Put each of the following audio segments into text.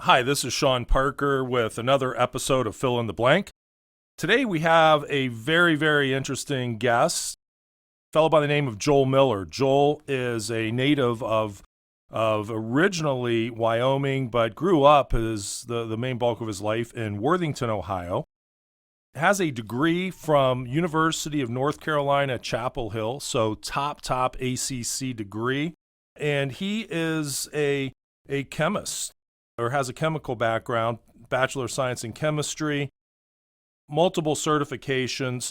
Hi, this is Sean Parker with another episode of Fill in the Blank. Today we have a very, very interesting guest, a fellow by the name of Joel Miller. Joel is a native of originally Wyoming, but grew up as the main bulk of his life in Worthington, Ohio. Has a degree from University of North Carolina, Chapel Hill, so top ACC degree. And he is a chemist, or has a chemical background, Bachelor of Science in Chemistry, multiple certifications.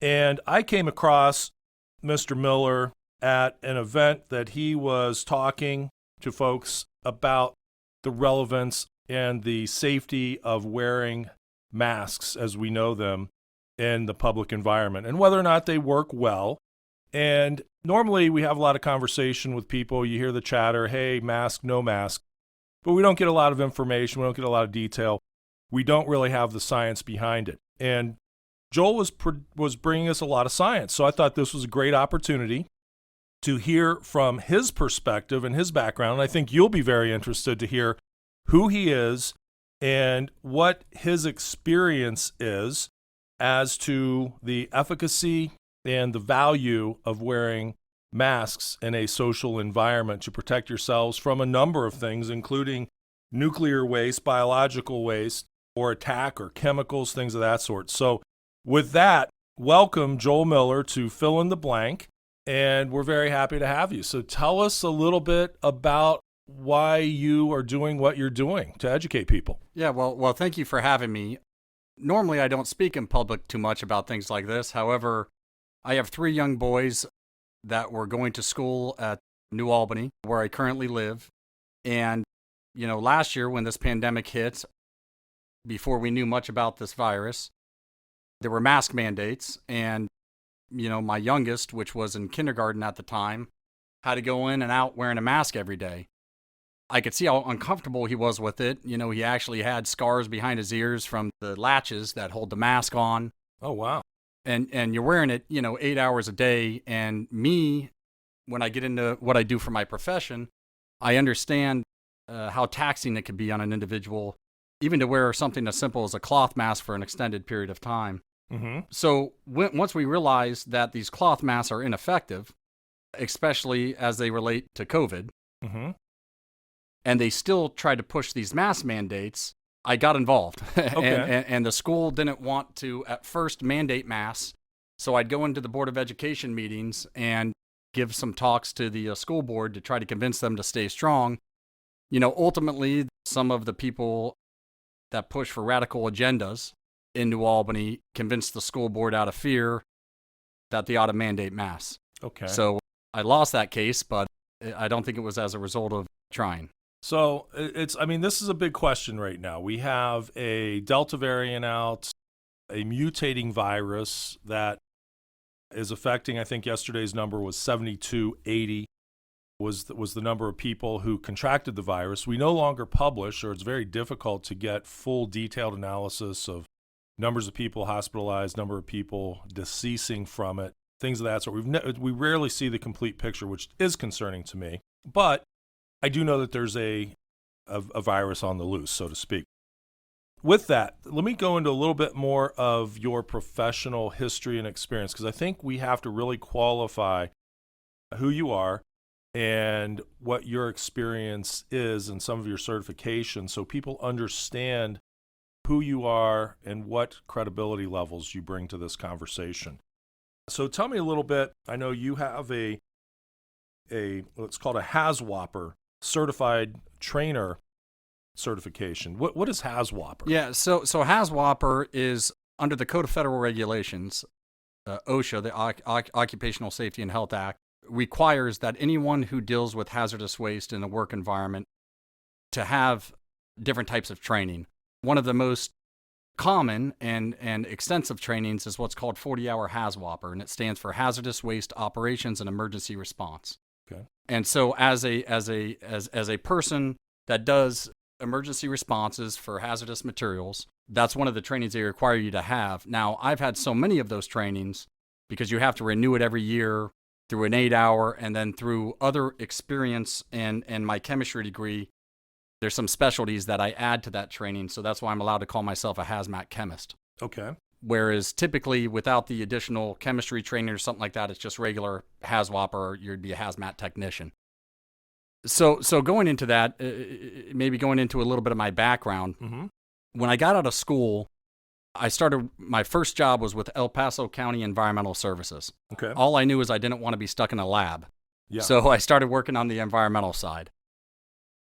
And I came across Mr. Miller at an event that he was talking to folks about the relevance and the safety of wearing masks as we know them in the public environment and whether or not they work well. And normally we have a lot of conversation with people. You hear the chatter, hey, mask, no mask. But we don't get a lot of information. We don't get a lot of detail. We don't really have the science behind it. And Joel was bringing us a lot of science. So I thought this was a great opportunity to hear from his perspective and his background. And I think you'll be very interested to hear who he is and what his experience is as to the efficacy and the value of wearing masks in a social environment to protect yourselves from a number of things, including nuclear waste, biological waste, or attack, or chemicals, things of that sort. So with that, welcome Joel Miller to Fill in the Blank, and we're very happy to have you. So tell us a little bit about why you are doing what you're doing to educate people. Yeah, well, thank you for having me. Normally, I don't speak in public too much about things like this. However, I have 3 young boys that were going to school at New Albany, where I currently live. And, last year when this pandemic hit, before we knew much about this virus, there were mask mandates. And, my youngest, which was in kindergarten at the time, had to go in and out wearing a mask every day. I could see how uncomfortable he was with it. He actually had scars behind his ears from the latches that hold the mask on. Oh, wow. And you're wearing it, 8 hours a day. And me, when I get into what I do for my profession, I understand how taxing it can be on an individual, even to wear something as simple as a cloth mask for an extended period of time. Mm-hmm. So once we realize that these cloth masks are ineffective, especially as they relate to COVID, Mm-hmm. and they still tried to push these mask mandates, I got involved. Okay. and the school didn't want to at first mandate masks. So I'd go into the Board of Education meetings and give some talks to the school board to try to convince them to stay strong. Ultimately, some of the people that push for radical agendas in New Albany convinced the school board out of fear that they ought to mandate masks. Okay. So I lost that case, but I don't think it was as a result of trying. So this is a big question right now. We have a Delta variant out, a mutating virus that is affecting, I think yesterday's number was 7,280 was the number of people who contracted the virus. We no longer publish, or it's very difficult to get full detailed analysis of numbers of people hospitalized, number of people deceasing from it, things of that sort. We rarely see the complete picture, which is concerning to me. But I do know that there's a virus on the loose, so to speak. With that, let me go into a little bit more of your professional history and experience, because I think we have to really qualify who you are and what your experience is and some of your certifications so people understand who you are and what credibility levels you bring to this conversation. So tell me a little bit. I know you have a what's called a HAZWOPER, certified trainer certification. What is HAZWOPER? Yeah, so HAZWOPER is under the Code of Federal Regulations. OSHA, the Occupational Safety and Health Act, requires that anyone who deals with hazardous waste in a work environment to have different types of training. One of the most common and extensive trainings is what's called 40-hour HAZWOPER, and it stands for Hazardous Waste Operations and Emergency Response. Okay. And so as a person that does emergency responses for hazardous materials, that's one of the trainings they require you to have. Now, I've had so many of those trainings because you have to renew it every year through an 8-hour and then through other experience and my chemistry degree. There's some specialties that I add to that training, so that's why I'm allowed to call myself a hazmat chemist. Okay. Whereas typically without the additional chemistry training or something like that, it's just regular HazWop, or you'd be a hazmat technician. So going into that, maybe going into a little bit of my background, when I got out of school, my first job was with El Paso County Environmental Services. Okay. All I knew is I didn't want to be stuck in a lab. Yeah. So I started working on the environmental side.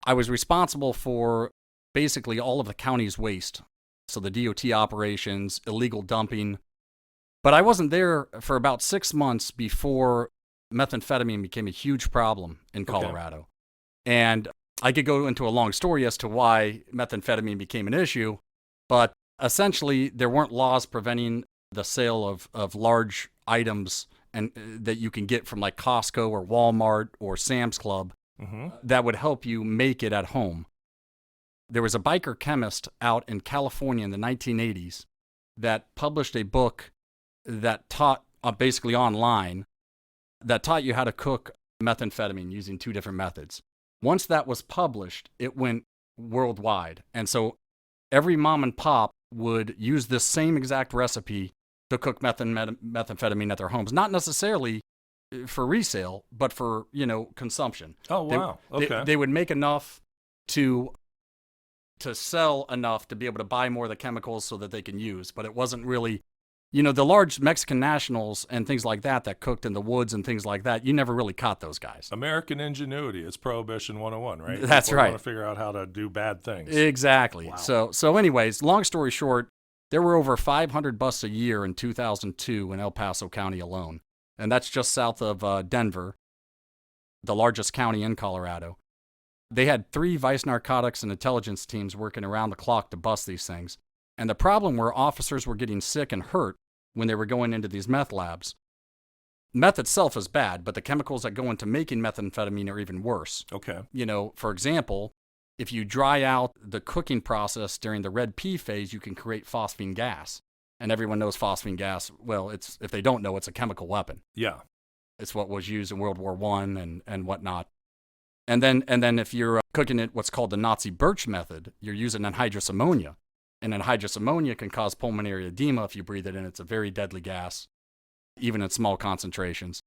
I was responsible for basically all of the county's waste. So the DOT operations, illegal dumping. But I wasn't there for about 6 months before methamphetamine became a huge problem in Colorado. Okay. And I could go into a long story as to why methamphetamine became an issue, but essentially there weren't laws preventing the sale of large items and that you can get from like Costco or Walmart or Sam's Club that would help you make it at home. There was a biker chemist out in California in the 1980s that published a book that taught, basically online, that taught you how to cook methamphetamine using 2 different methods. Once that was published, it went worldwide. And so every mom and pop would use this same exact recipe to cook methamphetamine at their homes. Not necessarily for resale, but for, consumption. Oh, wow. Okay. They would make enough to sell enough to be able to buy more of the chemicals so that they can use. But it wasn't really, the large Mexican nationals and things like that cooked in the woods and things like that, you never really caught those guys. American ingenuity. It's Prohibition 101, right? That's People right. want to figure out how to do bad things. Exactly. Wow. So anyways, long story short, there were over 500 busts a year in 2002 in El Paso County alone. And that's just south of Denver, the largest county in Colorado. They had 3 vice narcotics and intelligence teams working around the clock to bust these things. And the problem were officers were getting sick and hurt when they were going into these meth labs. Meth itself is bad, but the chemicals that go into making methamphetamine are even worse. Okay. For example, if you dry out the cooking process during the red pea phase, you can create phosphine gas. And everyone knows phosphine gas. Well, if they don't know, it's a chemical weapon. Yeah. It's what was used in World War I and whatnot. And then if you're cooking it what's called the Nazi birch method, you're using anhydrous ammonia. And anhydrous ammonia can cause pulmonary edema if you breathe it in. It's a very deadly gas, even in small concentrations.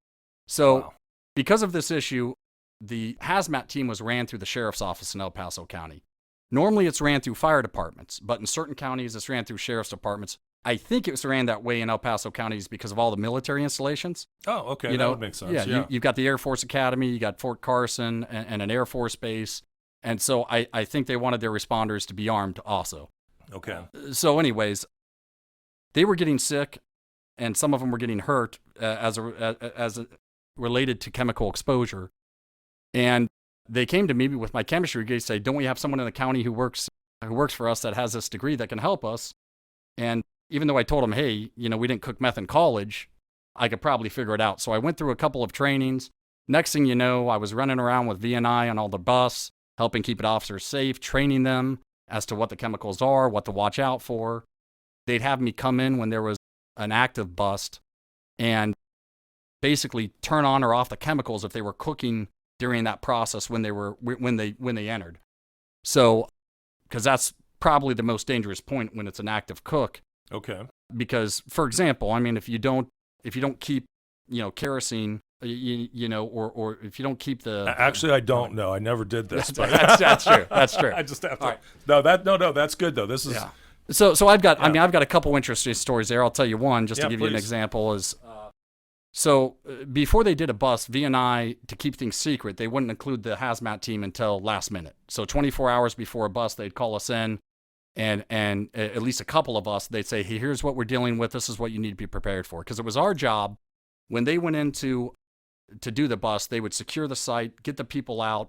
So because of this issue, the hazmat team was ran through the sheriff's office in El Paso County. Normally it's ran through fire departments, but in certain counties it's ran through sheriff's departments. I think it was ran that way in El Paso counties because of all the military installations. Oh, okay. That would make sense. Yeah. You've got the Air Force Academy, you got Fort Carson and an Air Force base. And so I think they wanted their responders to be armed also. Okay. So anyways, they were getting sick and some of them were getting hurt as related to chemical exposure. And they came to me with my chemistry degree, say, don't we have someone in the county who works for us that has this degree that can help us? And even though I told them, hey, we didn't cook meth in college, I could probably figure it out. So I went through a couple of trainings. Next thing you know, I was running around with VNI on all the bus, helping keep officers safe, training them as to what the chemicals are, what to watch out for. They'd have me come in when there was an active bust and basically turn on or off the chemicals if they were cooking during that process when they entered. So, because that's probably the most dangerous point when it's an active cook. Okay. Because, for example, I mean, if you don't keep, kerosene, or if you don't keep the. Actually, I don't know. I never did this. That's true. That's true. I just have to. Right. No. That's good though. This is. Yeah. So I've got. Yeah. I mean, I've got a couple interesting stories there. I'll tell you one just to give you an example. So before they did a bust, VNI, to keep things secret, they wouldn't include the hazmat team until last minute. So 24 hours before a bust, they'd call us in. And at least a couple of us, they'd say, hey, here's what we're dealing with. This is what you need to be prepared for. Because it was our job, when they went in to do the bust, they would secure the site, get the people out,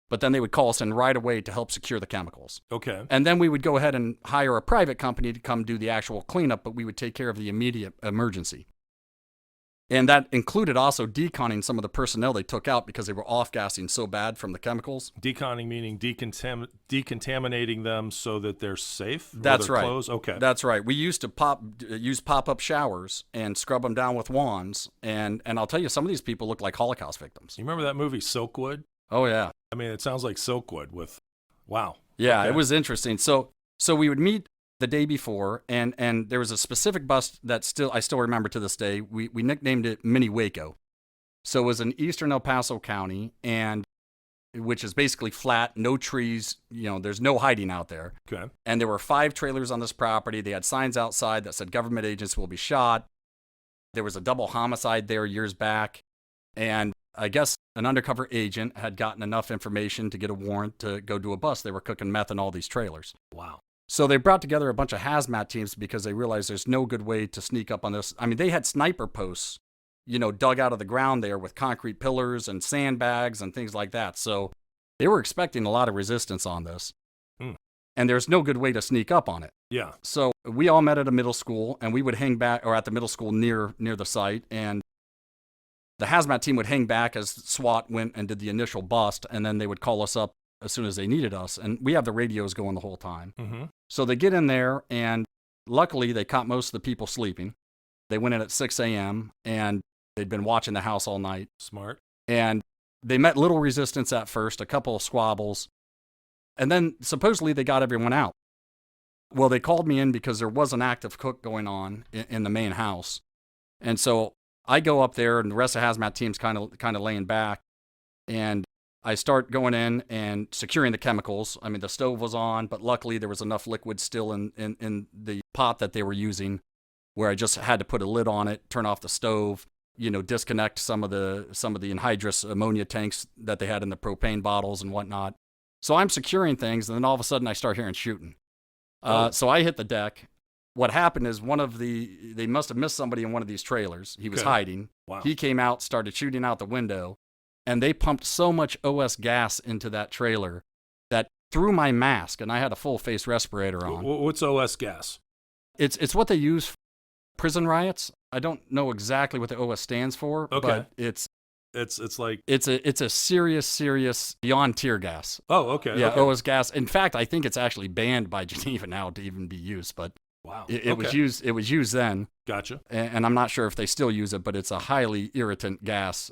but then they would call us in right away to help secure the chemicals. Okay. And then we would go ahead and hire a private company to come do the actual cleanup, but we would take care of the immediate emergency. And that included also deconning some of the personnel they took out because they were off-gassing so bad from the chemicals. Deconning meaning decontaminating them so that they're safe? That's right. Closed? Okay. That's right. We used to use pop-up showers and scrub them down with wands. And I'll tell you, some of these people look like Holocaust victims. You remember that movie Silkwood? Oh, yeah. I mean, it sounds like Silkwood with, wow. Yeah, Okay. it was interesting. So we would meet the day before, and there was a specific bus that I still remember to this day. We nicknamed it Mini Waco. So it was in eastern El Paso County, and which is basically flat, no trees. There's no hiding out there. Okay. And there were 5 trailers on this property. They had signs outside that said government agents will be shot. There was a double homicide there years back. And I guess an undercover agent had gotten enough information to get a warrant to go do a bust. They were cooking meth in all these trailers. Wow. So they brought together a bunch of hazmat teams because they realized there's no good way to sneak up on this. I mean, they had sniper posts, dug out of the ground there with concrete pillars and sandbags and things like that. So they were expecting a lot of resistance on this. And there's no good way to sneak up on it. Yeah. So we all met at a middle school, and we would hang back, or at the middle school near the site, and the hazmat team would hang back as SWAT went and did the initial bust, and then they would call us up as soon as they needed us. And we have the radios going the whole time. Mm-hmm. So they get in there, and luckily they caught most of the people sleeping. They went in at 6 a.m., and they'd been watching the house all night. Smart. And they met little resistance at first, a couple of squabbles, and then supposedly they got everyone out. Well, they called me in because there was an active cook going on in the main house. And so I go up there, and the rest of the hazmat team's kind of laying back, and I start going in and securing the chemicals. I mean, the stove was on, but luckily there was enough liquid still in the pot that they were using where I just had to put a lid on it, turn off the stove, disconnect some of the anhydrous ammonia tanks that they had in the propane bottles and whatnot. So I'm securing things, and then all of a sudden I start hearing shooting. So I hit the deck. What happened is they must have missed somebody in one of these trailers. He was hiding. Wow. He came out, started shooting out the window, and they pumped so much OS gas into that trailer that through my mask, and I had a full face respirator on. What's OS gas? It's what they use for prison riots. I don't know exactly what the OS stands for, but it's like it's a serious beyond tear gas. Oh, okay. Yeah, okay. OS gas. In fact, I think it's actually banned by Geneva now to even be used, but wow. it was used then. Gotcha. And I'm not sure if they still use it, but it's a highly irritant gas.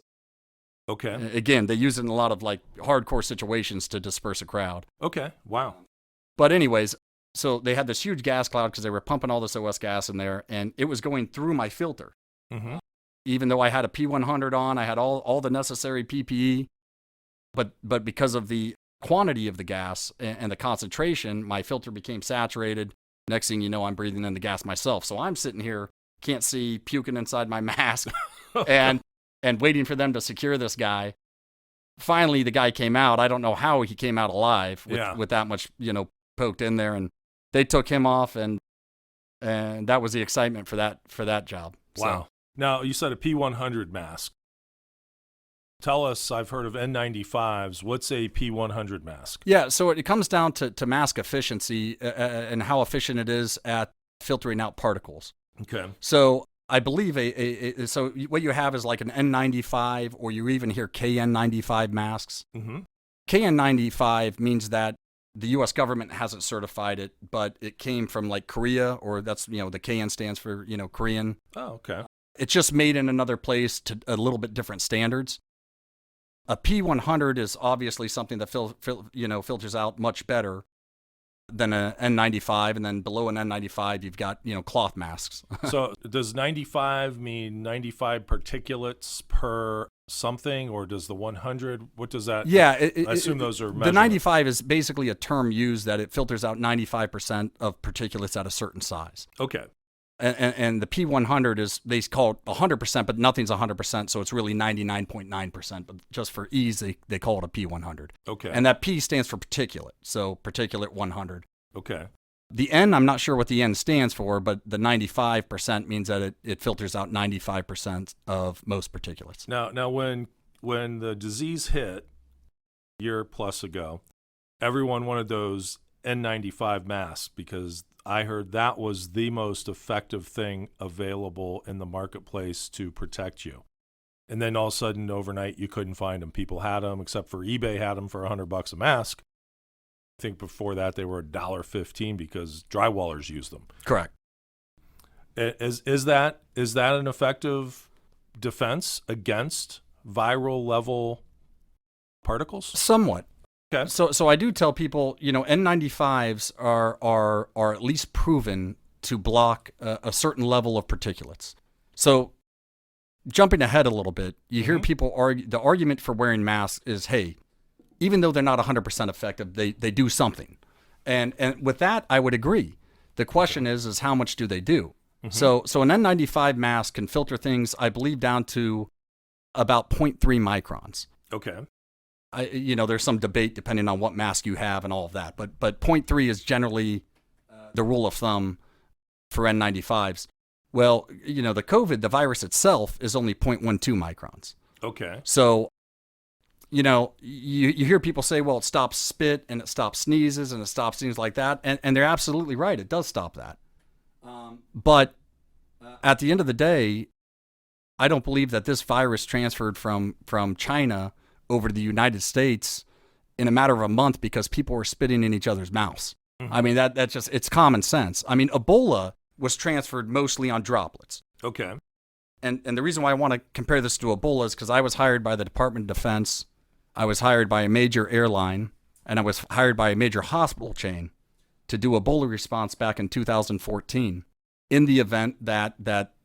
Okay. Again, they use it in a lot of like hardcore situations to disperse a crowd. Okay. Wow. But anyways, so they had this huge gas cloud because they were pumping all this OS gas in there, and it was going through my filter. Mm-hmm. Even though I had a P100 on, I had all the necessary PPE, but because of the quantity of the gas and the concentration, my filter became saturated. Next thing you know, I'm breathing in the gas myself. So I'm sitting here, can't see, puking inside my mask, and waiting for them to secure this guy. Finally, the guy came out. I don't know how he came out alive with that much, poked in there, and they took him off, and that was the excitement for that job. Wow. So, now, you said a P100 mask. Tell us, I've heard of N95s. What's a P100 mask? yeah, so it comes down to mask efficiency and how efficient it is at filtering out particles. Okay. So I believe so what you have is like an N95, or you even hear KN95 masks. Mm-hmm. KN95 means that the U.S. government hasn't certified it, but it came from like Korea, or that's, the KN stands for, Korean. Oh, okay. It's just made in another place to a little bit different standards. A P100 is obviously something that filters out much better than an N95, and then below an N95 you've got cloth masks. So does 95 mean 95 particulates per something, or does the 100? What does that? Yeah, I assume those are the measurements. 95 is basically a term used that it filters out 95% of particulates at a certain size. Okay. And the P100 is, they call it 100%, but nothing's 100%, so it's really 99.9%. But just for ease, they call it a P100. Okay. And that P stands for particulate, so particulate 100. Okay. The N, I'm not sure what the N stands for, but the 95% means that it filters out 95% of most particulates. Now, when the disease hit a year plus ago, everyone wanted those N95 masks because I heard that was the most effective thing available in the marketplace to protect you. And then all of a sudden, overnight, you couldn't find them. People had them, except for eBay had them for $100 a mask. I think before that they were $1.15 because drywallers used them. Correct. Is that an effective defense against viral level particles? Somewhat. Okay. So I do tell people, N95s are at least proven to block a certain level of particulates. So jumping ahead a little bit, you hear people argue, the argument for wearing masks is, hey, even though they're not 100% effective, they do something. And with that, I would agree. The question is how much do they do? So an N95 mask can filter things, I believe, down to about 0.3 microns. Okay. There's some debate depending on what mask you have and all of that, but 0.3 is generally the rule of thumb for N95s. Well, the virus itself is only 0.12 microns. Okay. So, you hear people say, well, it stops spit and it stops sneezes and it stops things like that. And they're absolutely right. It does stop that. But at the end of the day, I don't believe that this virus transferred from China over to the United States in a matter of a month because people were spitting in each other's mouths. I mean, that's just, it's common sense. I mean, Ebola was transferred mostly on droplets. Okay. And the reason why I want to compare this to Ebola is because I was hired by the Department of Defense, I was hired by a major airline, and I was hired by a major hospital chain to do Ebola response back in 2014 in the event that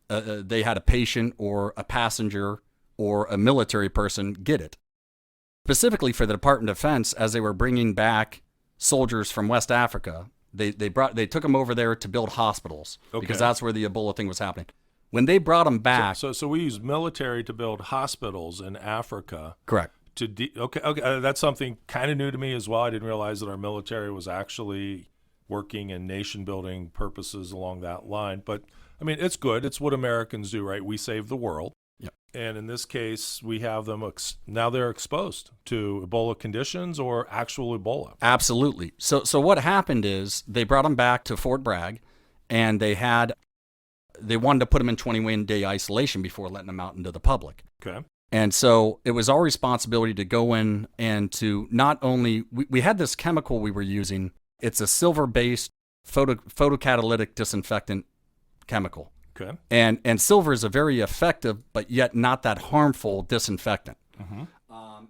they had a patient or a passenger or a military person get it. Specifically for the Department of Defense, as they were bringing back soldiers from West Africa, they took them over there to build hospitals because that's where the Ebola thing was happening. When they brought them back, so we use military to build hospitals in Africa. Correct. Okay, that's something kind of new to me as well. I didn't realize that our military was actually working in nation building purposes along that line. But I mean, it's good. It's what Americans do, right? We save the world. Yep. And in this case, we have them now they're exposed to Ebola conditions or actual Ebola. Absolutely. So what happened is they brought them back to Fort Bragg, and they wanted to put them in 21-day isolation before letting them out into the public. Okay. And so it was our responsibility to go in and to not only, we had this chemical we were using. It's a silver-based photocatalytic disinfectant chemical. Okay. And silver is a very effective, but yet not that harmful disinfectant.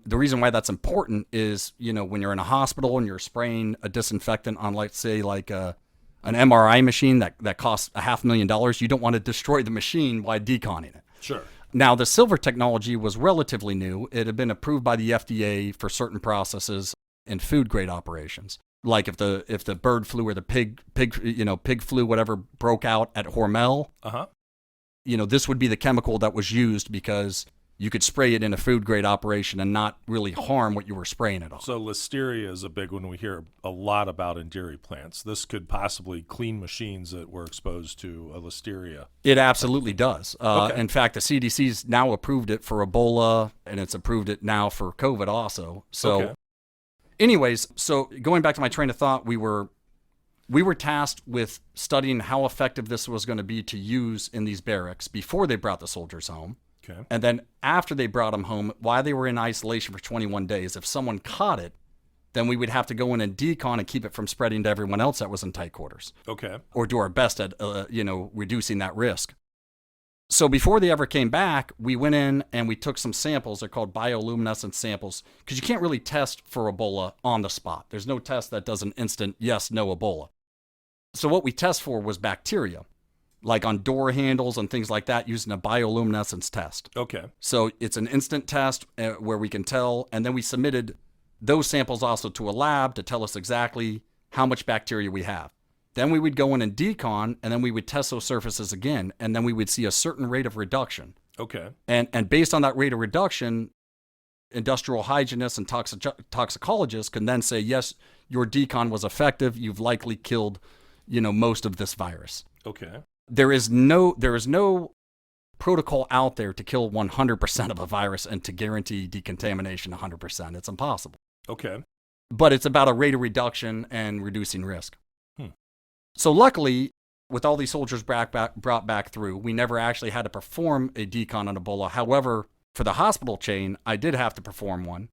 The reason why that's important is, when you're in a hospital and you're spraying a disinfectant on, let's say, like an MRI machine that costs $500,000, you don't want to destroy the machine by deconning it. Sure. Now, the silver technology was relatively new. It had been approved by the FDA for certain processes in food grade operations. Like if the bird flu or the pig flu, whatever, broke out at Hormel, this would be the chemical that was used because you could spray it in a food grade operation and not really harm what you were spraying it on. So listeria is a big one we hear a lot about in dairy plants. This could possibly clean machines that were exposed to a listeria. It absolutely does. Okay. In fact, the CDC's now approved it for Ebola, and it's approved it now for COVID also. So, anyways, so going back to my train of thought, we were tasked with studying how effective this was going to be to use in these barracks before they brought the soldiers home. Okay. And then after they brought them home, while they were in isolation for 21 days, if someone caught it, then we would have to go in and decon and keep it from spreading to everyone else that was in tight quarters. Okay. Or do our best at, reducing that risk. So before they ever came back, we went in and we took some samples. They're called bioluminescent samples because you can't really test for Ebola on the spot. There's no test that does an instant yes, no Ebola. So what we test for was bacteria, like on door handles and things like that, using a bioluminescence test. Okay. So it's an instant test where we can tell, and then we submitted those samples also to a lab to tell us exactly how much bacteria we have. Then we would go in and decon, and then we would test those surfaces again, and then we would see a certain rate of reduction. Okay. And based on that rate of reduction, industrial hygienists and toxicologists can then say, yes, your decon was effective. You've likely killed, most of this virus. Okay. There is no protocol out there to kill 100% of a virus and to guarantee decontamination 100%. It's impossible. Okay. But it's about a rate of reduction and reducing risk. So luckily, with all these soldiers brought back through, we never actually had to perform a decon on Ebola. However, for the hospital chain, I did have to perform one.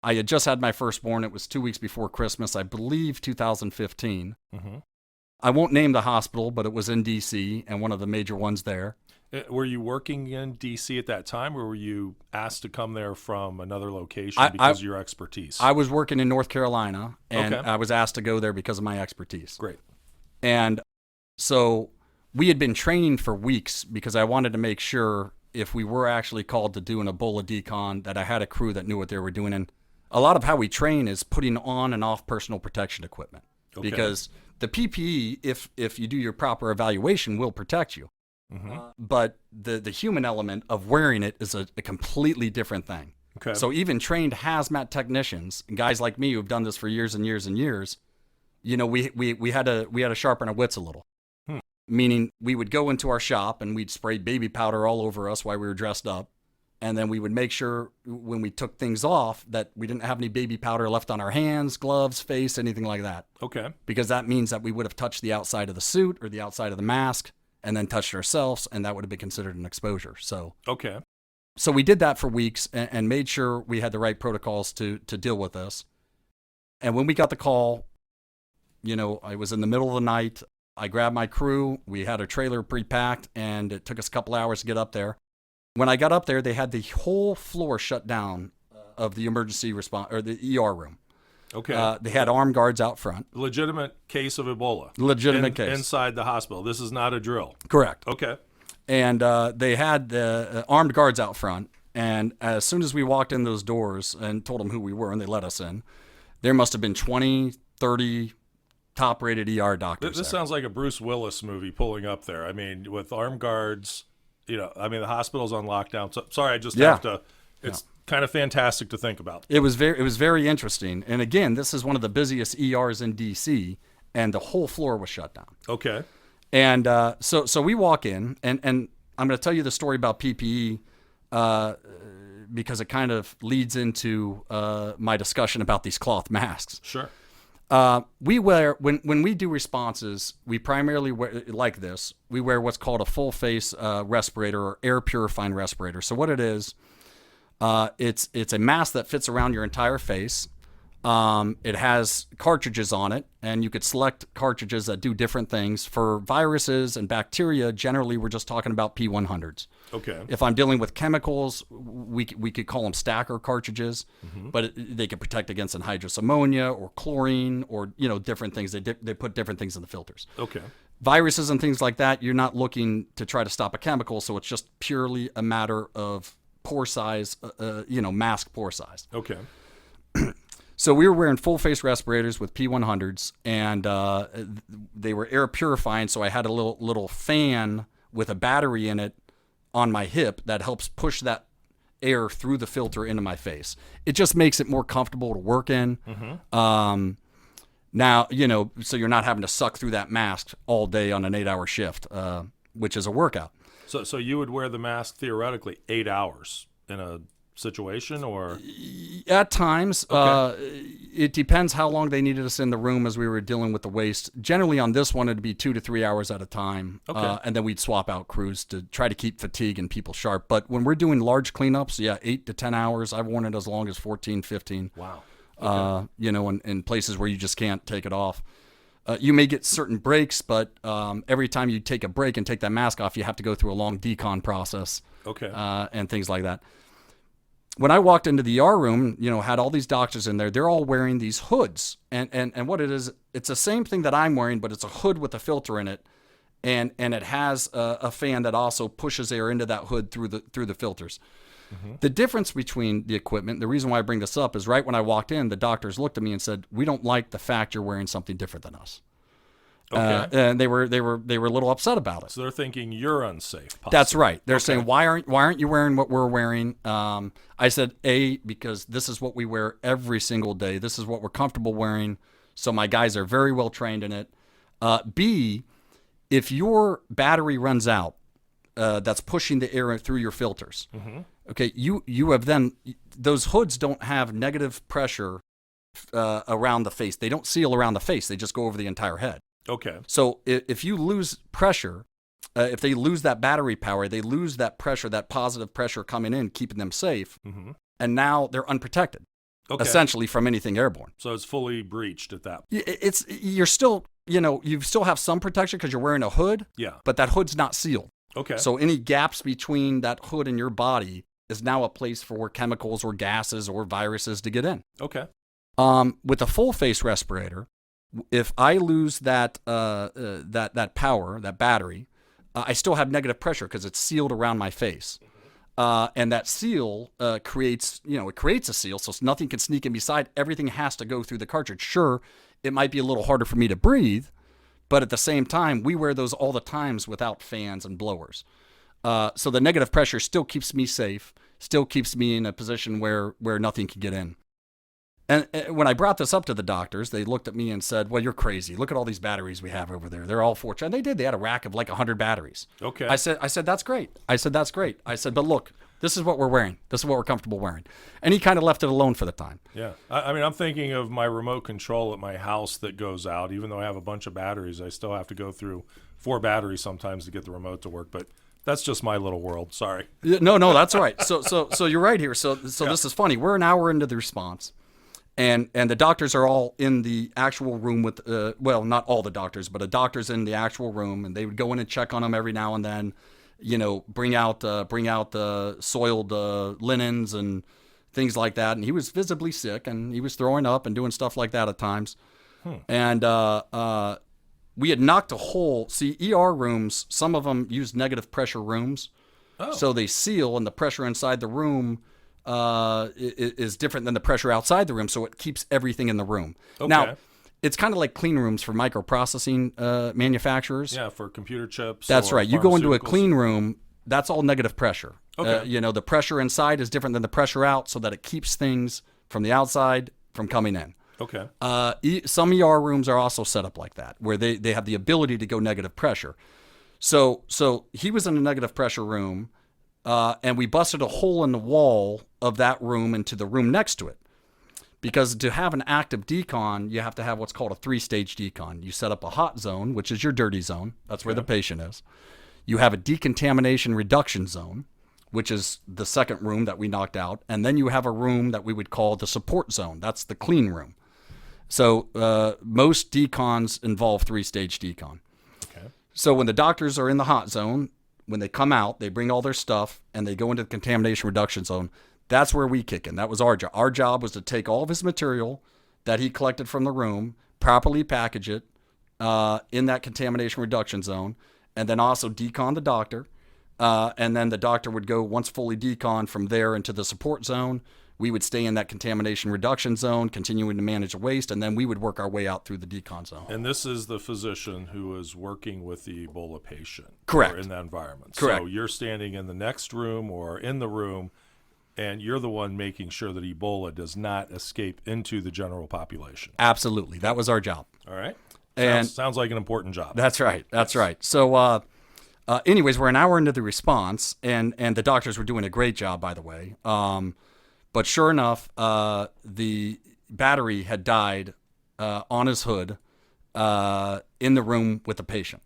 I had just had my firstborn. It was 2 weeks before Christmas, I believe 2015. I won't name the hospital, but it was in D.C. and one of the major ones there. Were you working in DC at that time, or were you asked to come there from another location I- because of your expertise? I was working in North Carolina, and Okay. I was asked to go there because of my expertise. Great. And so we had been training for weeks because I wanted to make sure if we were actually called to do an Ebola decon that I had a crew that knew what they were doing. And a lot of how we train is putting on and off personal protection equipment. Okay. Because the PPE, if you do your proper evaluation, will protect you. But the human element of wearing it is a completely different thing. Okay. So even trained hazmat technicians, guys like me who've done this for years and years and years, we had to sharpen our wits a little. Meaning we would go into our shop and we'd spray baby powder all over us while we were dressed up. And then we would make sure when we took things off that we didn't have any baby powder left on our hands, gloves, face, anything like that. Okay. Because that means that we would have touched the outside of the suit or the outside of the mask and then touched ourselves, and that would have been considered an exposure. So we did that for weeks and made sure we had the right protocols to deal with this. And when we got the call, I was in the middle of the night. I grabbed my crew. We had a trailer pre-packed, and it took us a couple hours to get up there. When I got up there, they had the whole floor shut down of the emergency response or the ER room. Okay. They had armed guards out front. Legitimate case of Ebola. Legitimate case. Inside the hospital. This is not a drill. Correct. Okay. And they had the armed guards out front. And as soon as we walked in those doors and told them who we were and they let us in, there must have been 20, 30 top-rated ER doctors This there. sounds like a Bruce Willis movie pulling up there. I mean, with armed guards, the hospital's on lockdown. So, sorry, I just have to. It's kind of fantastic to think about. It was very interesting. And again, this is one of the busiest ERs in DC, and the whole floor was shut down. Okay. And so we walk in, and I'm going to tell you the story about PPE because it kind of leads into my discussion about these cloth masks. Sure. We wear when we do responses, we primarily wear like this. We wear what's called a full face respirator or air purifying respirator. So what it is, it's a mask that fits around your entire face. It has cartridges on it, and you could select cartridges that do different things. For viruses and bacteria, generally we're just talking about P100s. Okay. If I'm dealing with chemicals, we could call them stacker cartridges, but they could protect against anhydrous ammonia or chlorine or different things. They put different things in the filters. Okay. Viruses and things like that, you're not looking to try to stop a chemical, so it's just purely a matter of pore size, mask pore size. Okay. So we were wearing full face respirators with P100s, and they were air purifying. So I had a little fan with a battery in it on my hip that helps push that air through the filter into my face. It just makes it more comfortable to work in. Now, so you're not having to suck through that mask all day on an 8-hour shift, which is a workout. So you would wear the mask theoretically 8 hours in a situation, or at times. Okay. It depends how long they needed us in the room as we were dealing with the waste. Generally on this one, it'd be 2 to 3 hours at a time. Okay. And then we'd swap out crews to try to keep fatigue and people sharp. But when we're doing large cleanups, 8 to 10 hours. I've worn it as long as 14, 15. Wow. Okay. In places where you just can't take it off. You may get certain breaks, but every time you take a break and take that mask off, you have to go through a long decon process. Okay. And things like that. When I walked into the ER room, had all these doctors in there. They're all wearing these hoods, and what it is, it's the same thing that I'm wearing, but it's a hood with a filter in it, and it has a fan that also pushes air into that hood through the filters. The difference between the equipment, the reason why I bring this up is right when I walked in, the doctors looked at me and said, "We don't like the fact you're wearing something different than us." Okay. And they were a little upset about it. So they're thinking you're unsafe. Possibly. That's right. They're Okay. saying, why aren't you wearing what we're wearing? I said, because this is what we wear every single day. This is what we're comfortable wearing. So my guys are very well trained in it. B, if your battery runs out, that's pushing the air through your filters. Okay, you have then, those hoods don't have negative pressure around the face. They don't seal around the face. They just go over the entire head. Okay. So if you lose pressure, if they lose that battery power, they lose that pressure, that positive pressure coming in, keeping them safe, and now they're unprotected, essentially, from anything airborne. So it's fully breached at that. You're still, you still have some protection because you're wearing a hood, Yeah. but that hood's not sealed. Okay. So any gaps between that hood and your body is now a place for chemicals or gases or viruses to get in. Okay. With a full face respirator, if I lose that that power, that battery, I still have negative pressure because it's sealed around my face. And that seal creates a seal, so nothing can sneak in beside. Everything has to go through the cartridge. Sure, it might be a little harder for me to breathe, but at the same time, we wear those all the times without fans and blowers. So the negative pressure still keeps me safe, still keeps me in a position where nothing can get in. And when I brought this up to the doctors, they looked at me and said, well, you're crazy. Look at all these batteries we have over there. They're all fortunate. And they did. They had a rack of like 100 batteries. Okay. I said, that's great. I said, but look, this is what we're wearing. This is what we're comfortable wearing. And he kind of left it alone for the time. Yeah. I mean, I'm thinking of my remote control at my house that goes out. Even though I have a bunch of batteries, I still have to go through 4 batteries sometimes to get the remote to work. But that's just my little world. Sorry. No, that's all right. So you're right here. So This is funny. We're an hour into the response. And the doctors are all in the actual room with, well, not all the doctors, but a doctor's in the actual room, and they would go in and check on him every now and then, bring out the soiled linens and things like that. And he was visibly sick, and he was throwing up and doing stuff like that at times. And we had knocked a hole. See, ER rooms, some of them use negative pressure rooms, so they seal, and the pressure inside the room is different than the pressure outside the room, so it keeps everything in the room. Okay. Now, it's kind of like clean rooms for microprocessing manufacturers. Yeah, for computer chips. That's or right. You go into a pharmaceuticals. clean room, that's all negative pressure. Okay. The pressure inside is different than the pressure out, so that it keeps things from the outside from coming in. Okay. Some ER rooms are also set up like that, where they have the ability to go negative pressure. So he was in a negative pressure room, and we busted a hole in the wall of that room into the room next to it. Because to have an active decon, you have to have what's called a 3-stage decon. You set up a hot zone, which is your dirty zone. That's where the patient is. You have a decontamination reduction zone, which is the second room that we knocked out. And then you have a room that we would call the support zone. That's the clean room. So most decons involve 3-stage decon. Okay. So when the doctors are in the hot zone, when they come out, they bring all their stuff and they go into the contamination reduction zone. That's where we kick in. That was our job. Our job was to take all of his material that he collected from the room, properly package it in that contamination reduction zone, and then also decon the doctor. And then the doctor would go, once fully decon, from there into the support zone. We would stay in that contamination reduction zone, continuing to manage the waste, and then we would work our way out through the decon zone. And this is the physician who is working with the Ebola patient. Correct. Or in that environment. Correct. So you're standing in the next room or in the room, and you're the one making sure that Ebola does not escape into the general population. Absolutely. That was our job. All right. And sounds like an important job. That's right. That's right. So, anyways, we're an hour into the response, and the doctors were doing a great job, by the way. But sure enough, the battery had died on his hood in the room with the patient.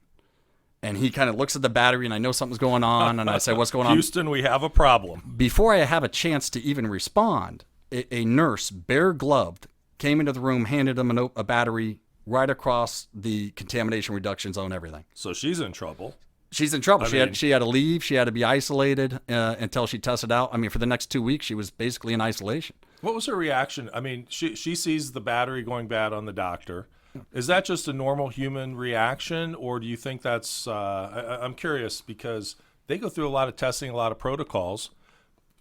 And he kind of looks at the battery, and I know something's going on, and I say, what's going on? Houston, we have a problem. Before I have a chance to even respond, a nurse, bare-gloved, came into the room, handed him a battery right across the contamination reduction zone, everything. So she's in trouble. She's in trouble. I She had to leave. She had to be isolated until she tested out. I mean, for the next 2 weeks, she was basically in isolation. What was her reaction? I mean, she sees the battery going bad on the doctor. Is that just a normal human reaction, or do you think that's I'm curious because they go through a lot of testing, a lot of protocols.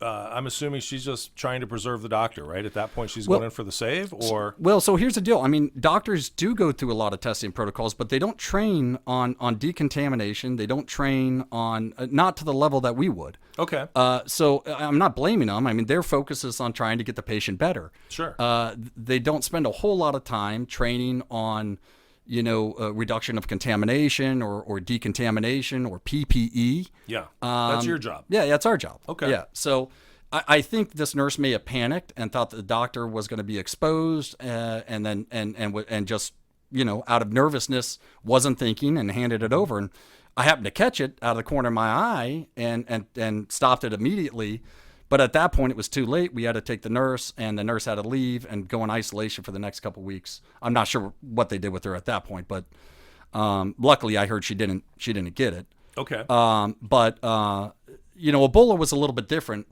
I'm assuming she's just trying to preserve the doctor, right? At that point, she's going in for the save, or? Well, so here's the deal. I mean, doctors do go through a lot of testing protocols, but they don't train on decontamination. They don't train on, not to the level that we would. Okay. So I'm not blaming them. I mean, their focus is on trying to get the patient better. Sure. They don't spend a whole lot of time training on, reduction of contamination or decontamination or PPE. Yeah, that's your job. Yeah, that's our job. Okay. Yeah, so I think this nurse may have panicked and thought that the doctor was going to be exposed, and just out of nervousness wasn't thinking and handed it over. And I happened to catch it out of the corner of my eye and stopped it immediately. But at that point, it was too late. We had to take the nurse, and the nurse had to leave and go in isolation for the next couple of weeks. I'm not sure what they did with her at that point, but luckily, I heard she didn't get it. Okay. But Ebola was a little bit different.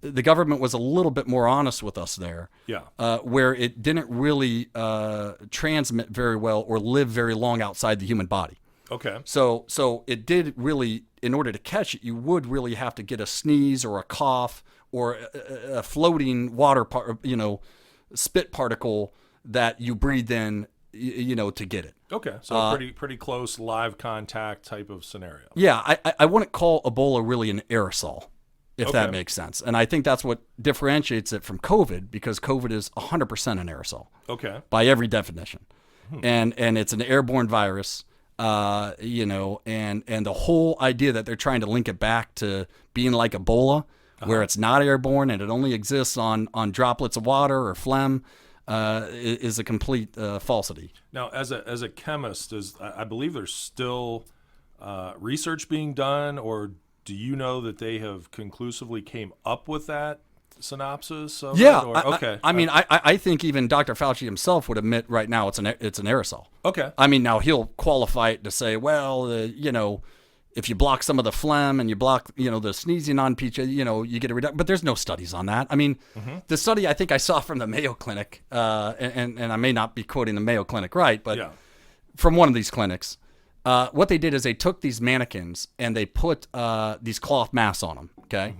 The government was a little bit more honest with us there. Yeah. Where it didn't really transmit very well or live very long outside the human body. Okay. So it did really, in order to catch it, you would really have to get a sneeze or a cough or a floating water, spit particle that you breathe in, to get it. Okay. So pretty close live contact type of scenario. Yeah, I wouldn't call Ebola really an aerosol, if that Okay. makes sense. And I think that's what differentiates it from COVID, because COVID is 100% an aerosol Okay. by every definition. And it's an airborne virus. And the whole idea that they're trying to link it back to being like Ebola, where it's not airborne and it only exists on droplets of water or phlegm, is a complete falsity. Now, as a chemist, I believe there's still research being done, or do you know that they have conclusively came up with that synopsis of Yeah, it? Or, okay. I think even Dr. Fauci himself would admit right now it's an aerosol. Okay. I mean, now he'll qualify it to say, well, if you block some of the phlegm and you block, the sneezing on peach, you get a reduction. But there's no studies on that. I mean, the study I think I saw from the Mayo Clinic, and I may not be quoting the Mayo Clinic right, but from one of these clinics, what they did is they took these mannequins and they put these cloth masks on them, okay?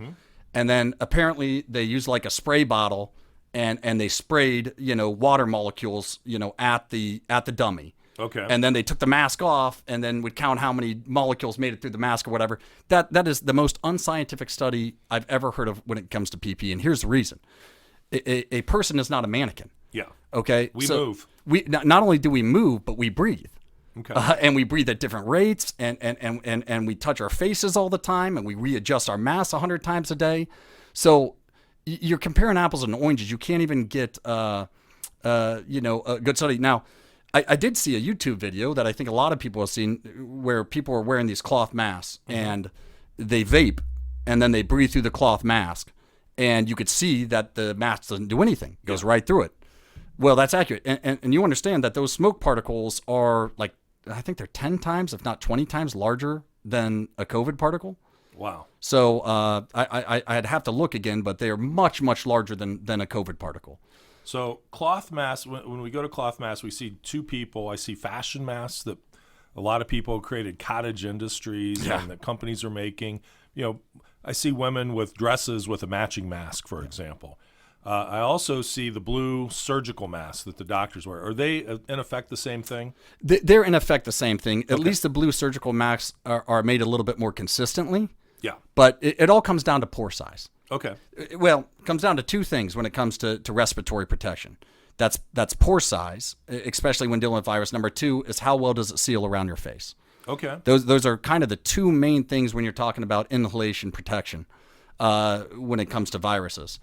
And then apparently they used like a spray bottle and they sprayed, water molecules, at the dummy. Okay. And then they took the mask off and then would count how many molecules made it through the mask or whatever. That is the most unscientific study I've ever heard of when it comes to PPE. And here's the reason. A person is not a mannequin. Yeah. Okay? We move. We not only do we move, but we breathe. Okay. And we breathe at different rates, and we touch our faces all the time, and we readjust our masks 100 times a day. So you're comparing apples and oranges. You can't even get a good study. Now, I did see a YouTube video that I think a lot of people have seen where people are wearing these cloth masks and they vape and then they breathe through the cloth mask, and you could see that the mask doesn't do anything. It goes right through it. Well, that's accurate. And you understand that those smoke particles are like, I think they're 10 times, if not 20 times larger than a COVID particle. Wow. So I'd have to look again, but they are much, much larger than a COVID particle. So cloth masks, when we go to cloth masks, we see two people. I see fashion masks that a lot of people have created cottage industries and that companies are making. I see women with dresses with a matching mask, for example. I also see the blue surgical masks that the doctors wear. Are they in effect the same thing? They're in effect the same thing. At least the blue surgical masks are made a little bit more consistently. Yeah. But it all comes down to pore size. Okay. Well, it comes down to two things when it comes to respiratory protection. That's pore size, especially when dealing with virus. Number two is how well does it seal around your face. Okay. Those are kind of the two main things when you're talking about inhalation protection when it comes to viruses.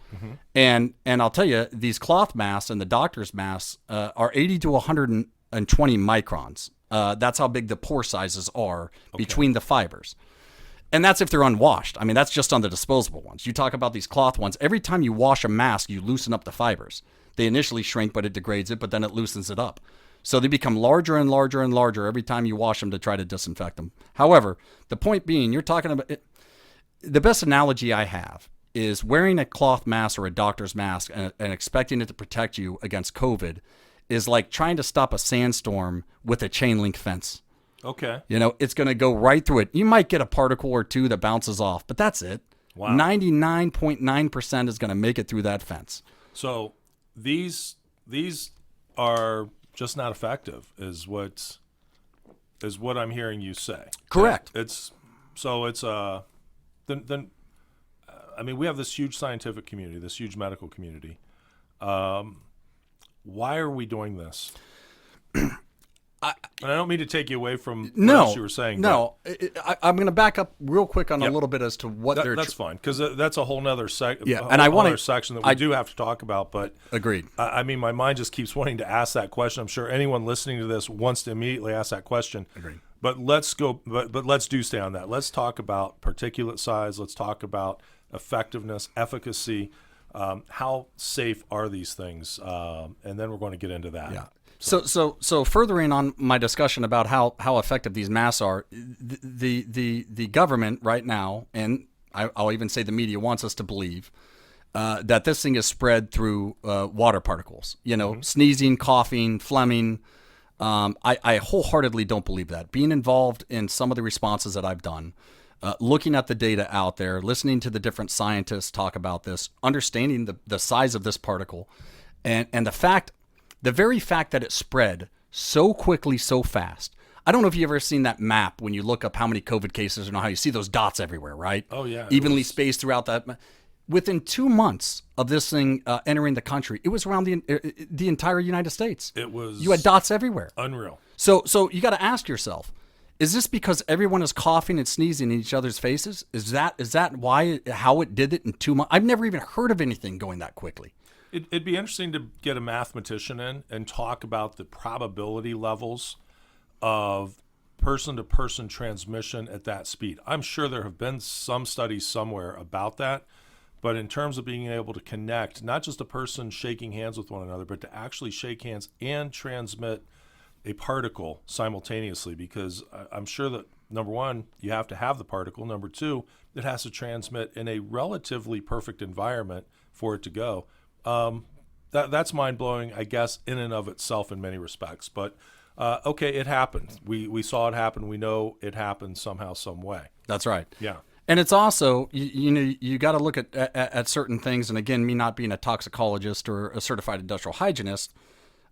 And I'll tell you, these cloth masks and the doctor's masks are 80 to 120 microns. That's how big the pore sizes are between the fibers. And that's if they're unwashed. I mean, that's just on the disposable ones. You talk about these cloth ones. Every time you wash a mask, you loosen up the fibers. They initially shrink, but it degrades it, but then it loosens it up. So they become larger and larger and larger every time you wash them to try to disinfect them. However, the point being, you're talking about it. The best analogy I have is wearing a cloth mask or a doctor's mask and expecting it to protect you against COVID is like trying to stop a sandstorm with a chain link fence. Okay. It's going to go right through it. You might get a particle or two that bounces off, but that's it. Wow. 99.9% is going to make it through that fence. So these are just not effective, is what I'm hearing you say. Correct. I mean, we have this huge scientific community, this huge medical community. Why are we doing this? And I don't mean to take you away from what else you were saying. No, I'm going to back up real quick on a little bit as to what they're... That's fine, because that's a whole nother section that we do have to talk about. But agreed. I mean, my mind just keeps wanting to ask that question. I'm sure anyone listening to this wants to immediately ask that question. Agreed. But let's go. But let's do stay on that. Let's talk about particulate size. Let's talk about effectiveness, efficacy. How safe are these things? And then we're going to get into that. Yeah. So furthering on my discussion about how effective these masks are, the government right now, and I'll even say the media wants us to believe that this thing is spread through water particles. Sneezing, coughing, phlegming. I wholeheartedly don't believe that. Being involved in some of the responses that I've done, looking at the data out there, listening to the different scientists talk about this, understanding the size of this particle, and the very fact that it spread so quickly, so fast. I don't know if you've ever seen that map when you look up how many COVID cases how you see those dots everywhere, right? Oh, yeah. Evenly spaced throughout that. Within 2 months of this thing entering the country, it was around the entire United States. You had dots everywhere. Unreal. So you got to ask yourself, is this because everyone is coughing and sneezing in each other's faces? Is that how it did it in 2 months? I've never even heard of anything going that quickly. It'd be interesting to get a mathematician in and talk about the probability levels of person-to-person transmission at that speed. I'm sure there have been some studies somewhere about that, but in terms of being able to connect, not just a person shaking hands with one another, but to actually shake hands and transmit a particle simultaneously, because I'm sure that, number one, you have to have the particle. Number two, it has to transmit in a relatively perfect environment for it to go. That's mind-blowing, I guess, in and of itself in many respects. But, okay, it happened. We saw it happen. We know it happened somehow, some way. That's right. Yeah. And it's also, you got to look at certain things. And again, me not being a toxicologist or a certified industrial hygienist,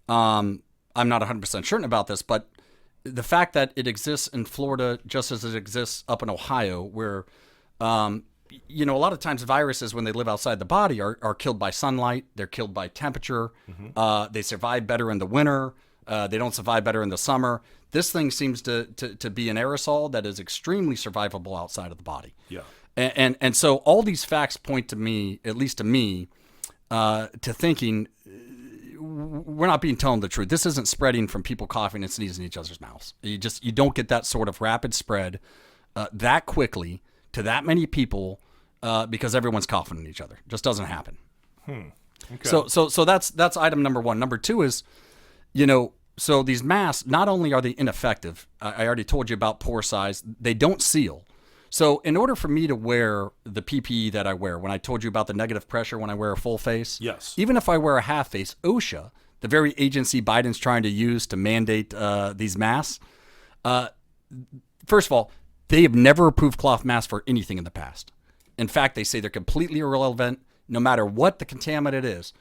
I'm not 100% certain about this, but the fact that it exists in Florida just as it exists up in Ohio, where a lot of times viruses, when they live outside the body, are killed by sunlight. They're killed by temperature. Mm-hmm. They survive better in the winter. They don't survive better in the summer. This thing seems to be an aerosol that is extremely survivable outside of the body. Yeah. And so all these facts point to me, at least to me, to thinking we're not being told the truth. This isn't spreading from people coughing and sneezing in each other's mouths. You don't get that sort of rapid spread that quickly to that many people because everyone's coughing on each other. Just doesn't happen. Okay. So that's item number one. Number two is, so these masks, not only are they ineffective, I already told you about pore size, they don't seal. So in order for me to wear the PPE that I wear, when I told you about the negative pressure when I wear a full face, yes, even if I wear a half face, OSHA, the very agency Biden's trying to use to mandate these masks, first of all, they have never approved cloth masks for anything in the past. In fact, they say they're completely irrelevant no matter what the contaminant is.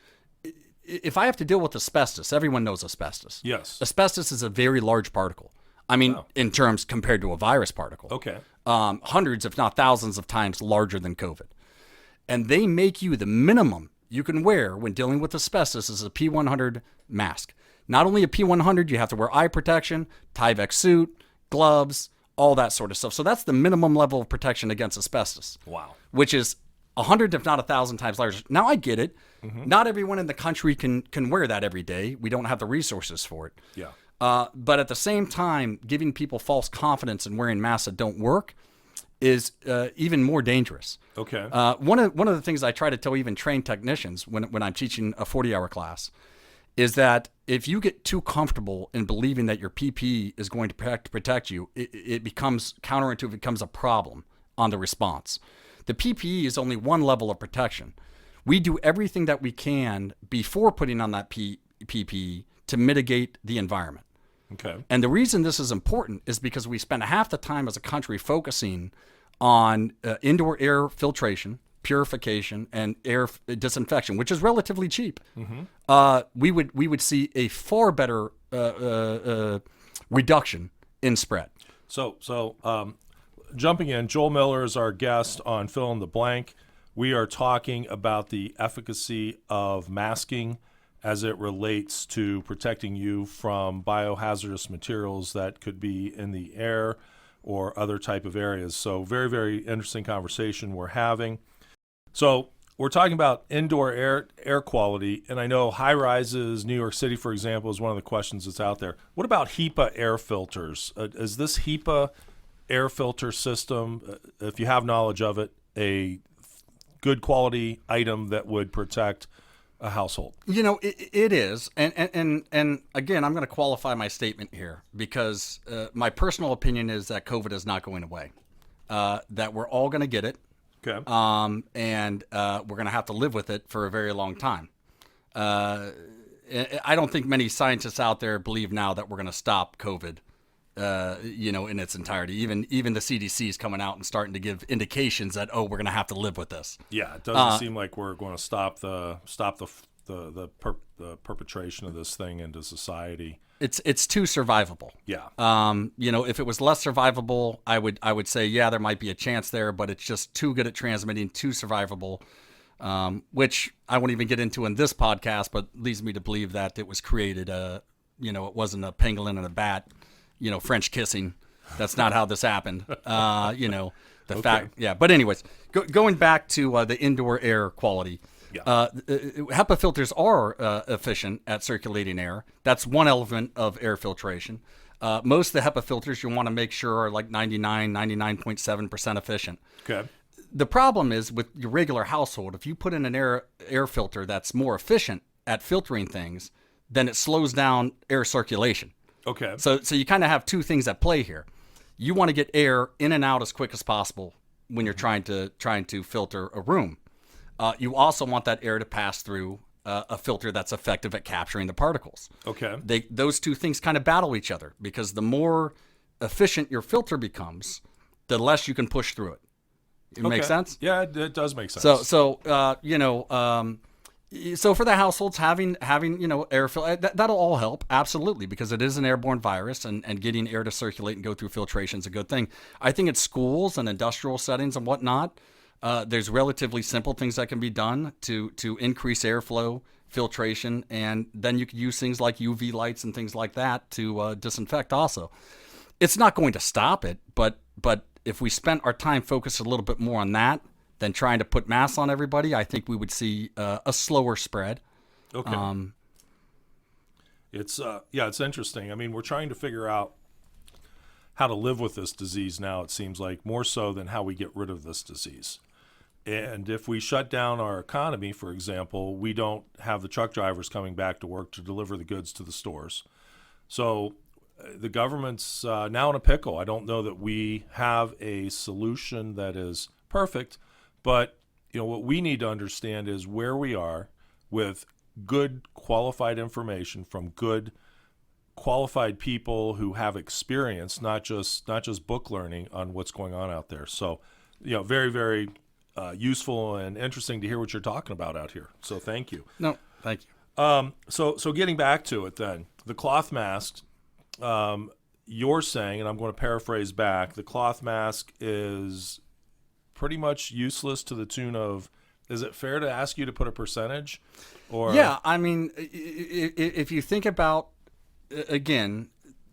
If I have to deal with asbestos, everyone knows asbestos. Yes. Asbestos is a very large particle. I mean, in terms compared to a virus particle. Okay. Hundreds, if not thousands of times larger than COVID. And they make you the minimum you can wear when dealing with asbestos is a P100 mask. Not only a P100, you have to wear eye protection, Tyvek suit, gloves, all that sort of stuff. So that's the minimum level of protection against asbestos. Wow. Which is 100, if not 1,000 times larger. Now, I get it. Mm-hmm. Not everyone in the country can wear that every day. We don't have the resources for it. Yeah. But at the same time, giving people false confidence in wearing masks that don't work is even more dangerous. Okay. One of the things I try to tell even trained technicians when I'm teaching a 40-hour class is that if you get too comfortable in believing that your PPE is going to protect you, it becomes counterintuitive, it becomes a problem on the response. The PPE is only one level of protection. We do everything that we can before putting on that PPE to mitigate the environment. Okay. And the reason this is important is because we spend half the time as a country focusing on indoor air filtration, purification, and air disinfection, which is relatively cheap. Mm-hmm. We would see a far better reduction in spread. So jumping in, Joel Miller is our guest on Fill in the Blank. We are talking about the efficacy of masking as it relates to protecting you from biohazardous materials that could be in the air or other type of areas. So very, very interesting conversation we're having. So we're talking about indoor air quality, and I know high rises, New York City, for example, is one of the questions that's out there. What about Hepa air filters? Is this Hepa air filter system, if you have knowledge of it, a good quality item that would protect a household. It is. And again, I'm going to qualify my statement here because my personal opinion is that COVID is not going away, that we're all going to get it. Okay. And we're going to have to live with it for a very long time. I don't think many scientists out there believe now that we're going to stop COVID, in its entirety. Even the CDC is coming out and starting to give indications that, we're going to have to live with this. Yeah, it doesn't seem like we're going to stop the perpetration of this thing into society. It's too survivable. Yeah. If it was less survivable, I would say, yeah, there might be a chance there, but it's just too good at transmitting, too survivable, which I won't even get into in this podcast, but leads me to believe that it was created, it wasn't a pangolin and a bat, French kissing. That's not how this happened. Fact, yeah. But anyways, going back to the indoor air quality. Yeah. HEPA filters are efficient at circulating air. That's one element of air filtration. Most of the HEPA filters you want to make sure are like 99.7% efficient. Okay. The problem is with your regular household, if you put in an air filter that's more efficient at filtering things, then it slows down air circulation. Okay. So you kind of have two things at play here. You want to get air in and out as quick as possible when you're trying to filter a room. You also want that air to pass through a filter that's effective at capturing the particles. Okay. Those two things kind of battle each other because the more efficient your filter becomes, the less you can push through it. It makes sense? Yeah, it does make sense. So for the households, having air filter, that'll all help, absolutely, because it is an airborne virus, and getting air to circulate and go through filtration is a good thing. I think at schools and industrial settings and whatnot, there's relatively simple things that can be done to increase airflow, filtration, and then you could use things like UV lights and things like that to disinfect also. It's not going to stop it, but if we spent our time focused a little bit more on that than trying to put masks on everybody, I think we would see a slower spread. Okay. It's interesting. I mean, we're trying to figure out how to live with this disease now, it seems like, more so than how we get rid of this disease. And if we shut down our economy, for example, we don't have the truck drivers coming back to work to deliver the goods to the stores. So the government's now in a pickle. I don't know that we have a solution that is perfect, but what we need to understand is where we are with good qualified information from good qualified people who have experience, not just book learning on what's going on out there. So, very, very useful and interesting to hear what you're talking about out here. So thank you. No, thank you. So getting back to it then, the cloth masks, you're saying, and I'm going to paraphrase back, the cloth mask is pretty much useless to the tune of, is it fair to ask you to put a percentage? Or yeah, I mean, if you think about, again,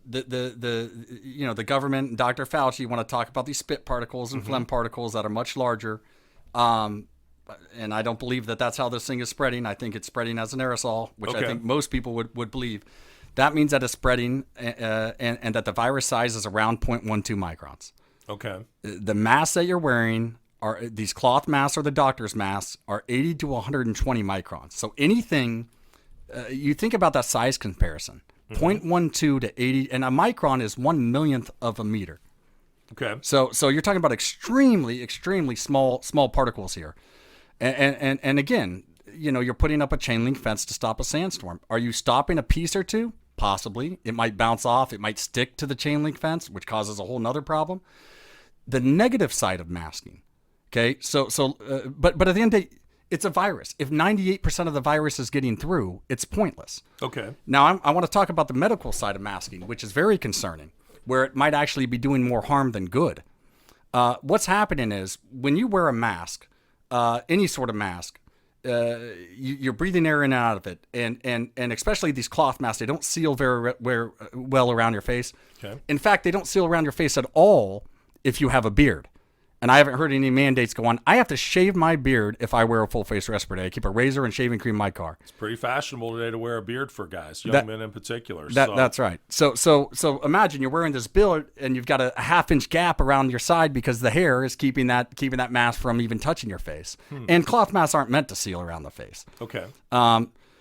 the government and Dr. Fauci want to talk about these spit particles and phlegm particles that are much larger. And I don't believe that that's how this thing is spreading. I think it's spreading as an aerosol, which I think most people would believe. That means that it's spreading and that the virus size is around 0.12 microns. Okay. The masks that you're wearing are these cloth masks or the doctor's masks are 80 to 120 microns. So anything, you think about that size comparison, 0.12 to 80, and a micron is 1/1,000,000th of a meter. Okay. So you're talking about extremely, extremely small particles here. And again, you're putting up a chain link fence to stop a sandstorm. Are you stopping a piece or two? Possibly. It might bounce off. It might stick to the chain link fence, which causes a whole nother problem. The negative side of masking. Okay. But at the end of the day, it's a virus. If 98% of the virus is getting through, it's pointless. Okay. Now, I want to talk about the medical side of masking, which is very concerning, where it might actually be doing more harm than good. What's happening is when you wear a mask, any sort of mask, you're breathing air in and out of it. And especially these cloth masks, they don't seal very well around your face. Okay. In fact, they don't seal around your face at all if you have a beard. And I haven't heard any mandates go on. I have to shave my beard if I wear a full face respirator. I keep a razor and shaving cream in my car. It's pretty fashionable today to wear a beard for guys, young men in particular. That's right. So imagine you're wearing this beard and you've got a half-inch gap around your side because the hair is keeping that mask from even touching your face. And cloth masks aren't meant to seal around the face. Okay.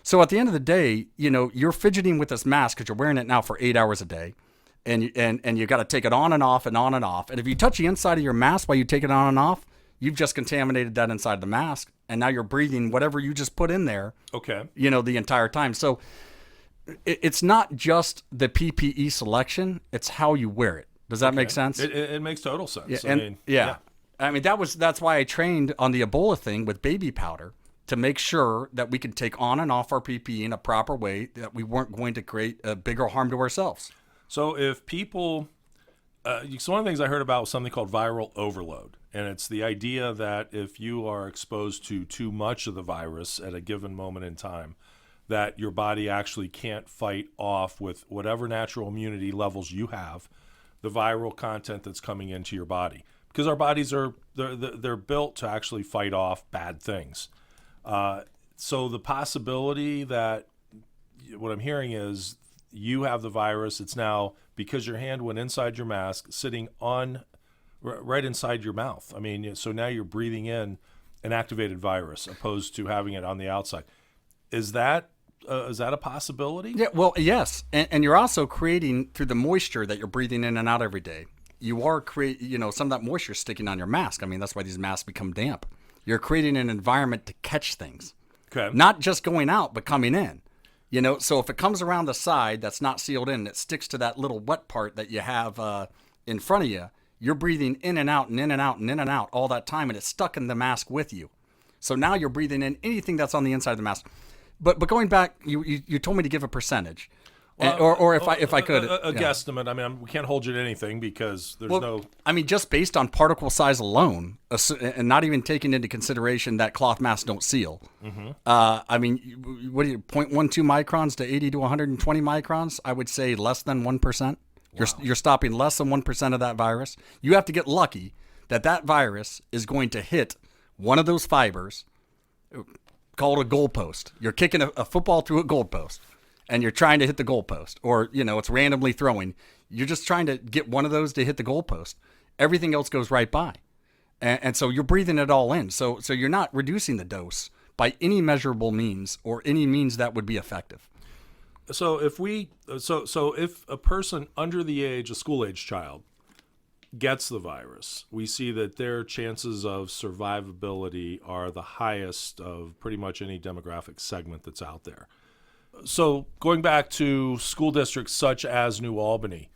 So at the end of the day, you're fidgeting with this mask because you're wearing it now for 8 hours a day. And you got to take it on and off and on and off. And if you touch the inside of your mask while you take it on and off, you've just contaminated that inside of the mask. And now you're breathing whatever you just put in there, okay, the entire time. So it's not just the PPE selection. It's how you wear it. Does that make sense? It makes total sense. Yeah. I mean, that's why I trained on the Ebola thing with baby powder to make sure that we could take on and off our PPE in a proper way, that we weren't going to create a bigger harm to ourselves. So if people, so one of the things I heard about was something called viral overload. And it's the idea that if you are exposed to too much of the virus at a given moment in time, that your body actually can't fight off with whatever natural immunity levels you have, the viral content that's coming into your body. Because our bodies they're built to actually fight off bad things. So the possibility that what I'm hearing is you have the virus, it's now, because your hand went inside your mask, sitting on right inside your mouth. I mean, so now you're breathing in an activated virus opposed to having it on the outside. Is that a possibility? Yeah, well, yes. And you're also creating, through the moisture that you're breathing in and out every day, you are some of that moisture sticking on your mask. I mean, that's why these masks become damp. You're creating an environment to catch things. Okay. Not just going out, but coming in. So if it comes around the side that's not sealed in, it sticks to that little wet part that you have in front of you, you're breathing in and out and in and out and in and out all that time, and it's stuck in the mask with you. So now you're breathing in anything that's on the inside of the mask. But going back, you told me to give a percentage. Or if I could. A guesstimate. I mean, we can't hold you to anything because there's no... I mean, just based on particle size alone, and not even taking into consideration that cloth masks don't seal. Mm-hmm. I mean, what do you, 0.12 microns to 80 to 120 microns? I would say less than 1%. Wow. You're stopping less than 1% of that virus. You have to get lucky that virus is going to hit one of those fibers, call it a goalpost. You're kicking a football through a goalpost. And you're trying to hit the goalpost, or, it's randomly throwing. You're just trying to get one of those to hit the goalpost. Everything else goes right by. And so you're breathing it all in. So you're not reducing the dose by any measurable means or any means that would be effective. So if if a person under the age, a school-age child, gets the virus, we see that their chances of survivability are the highest of pretty much any demographic segment that's out there. So going back to school districts such as New Albany,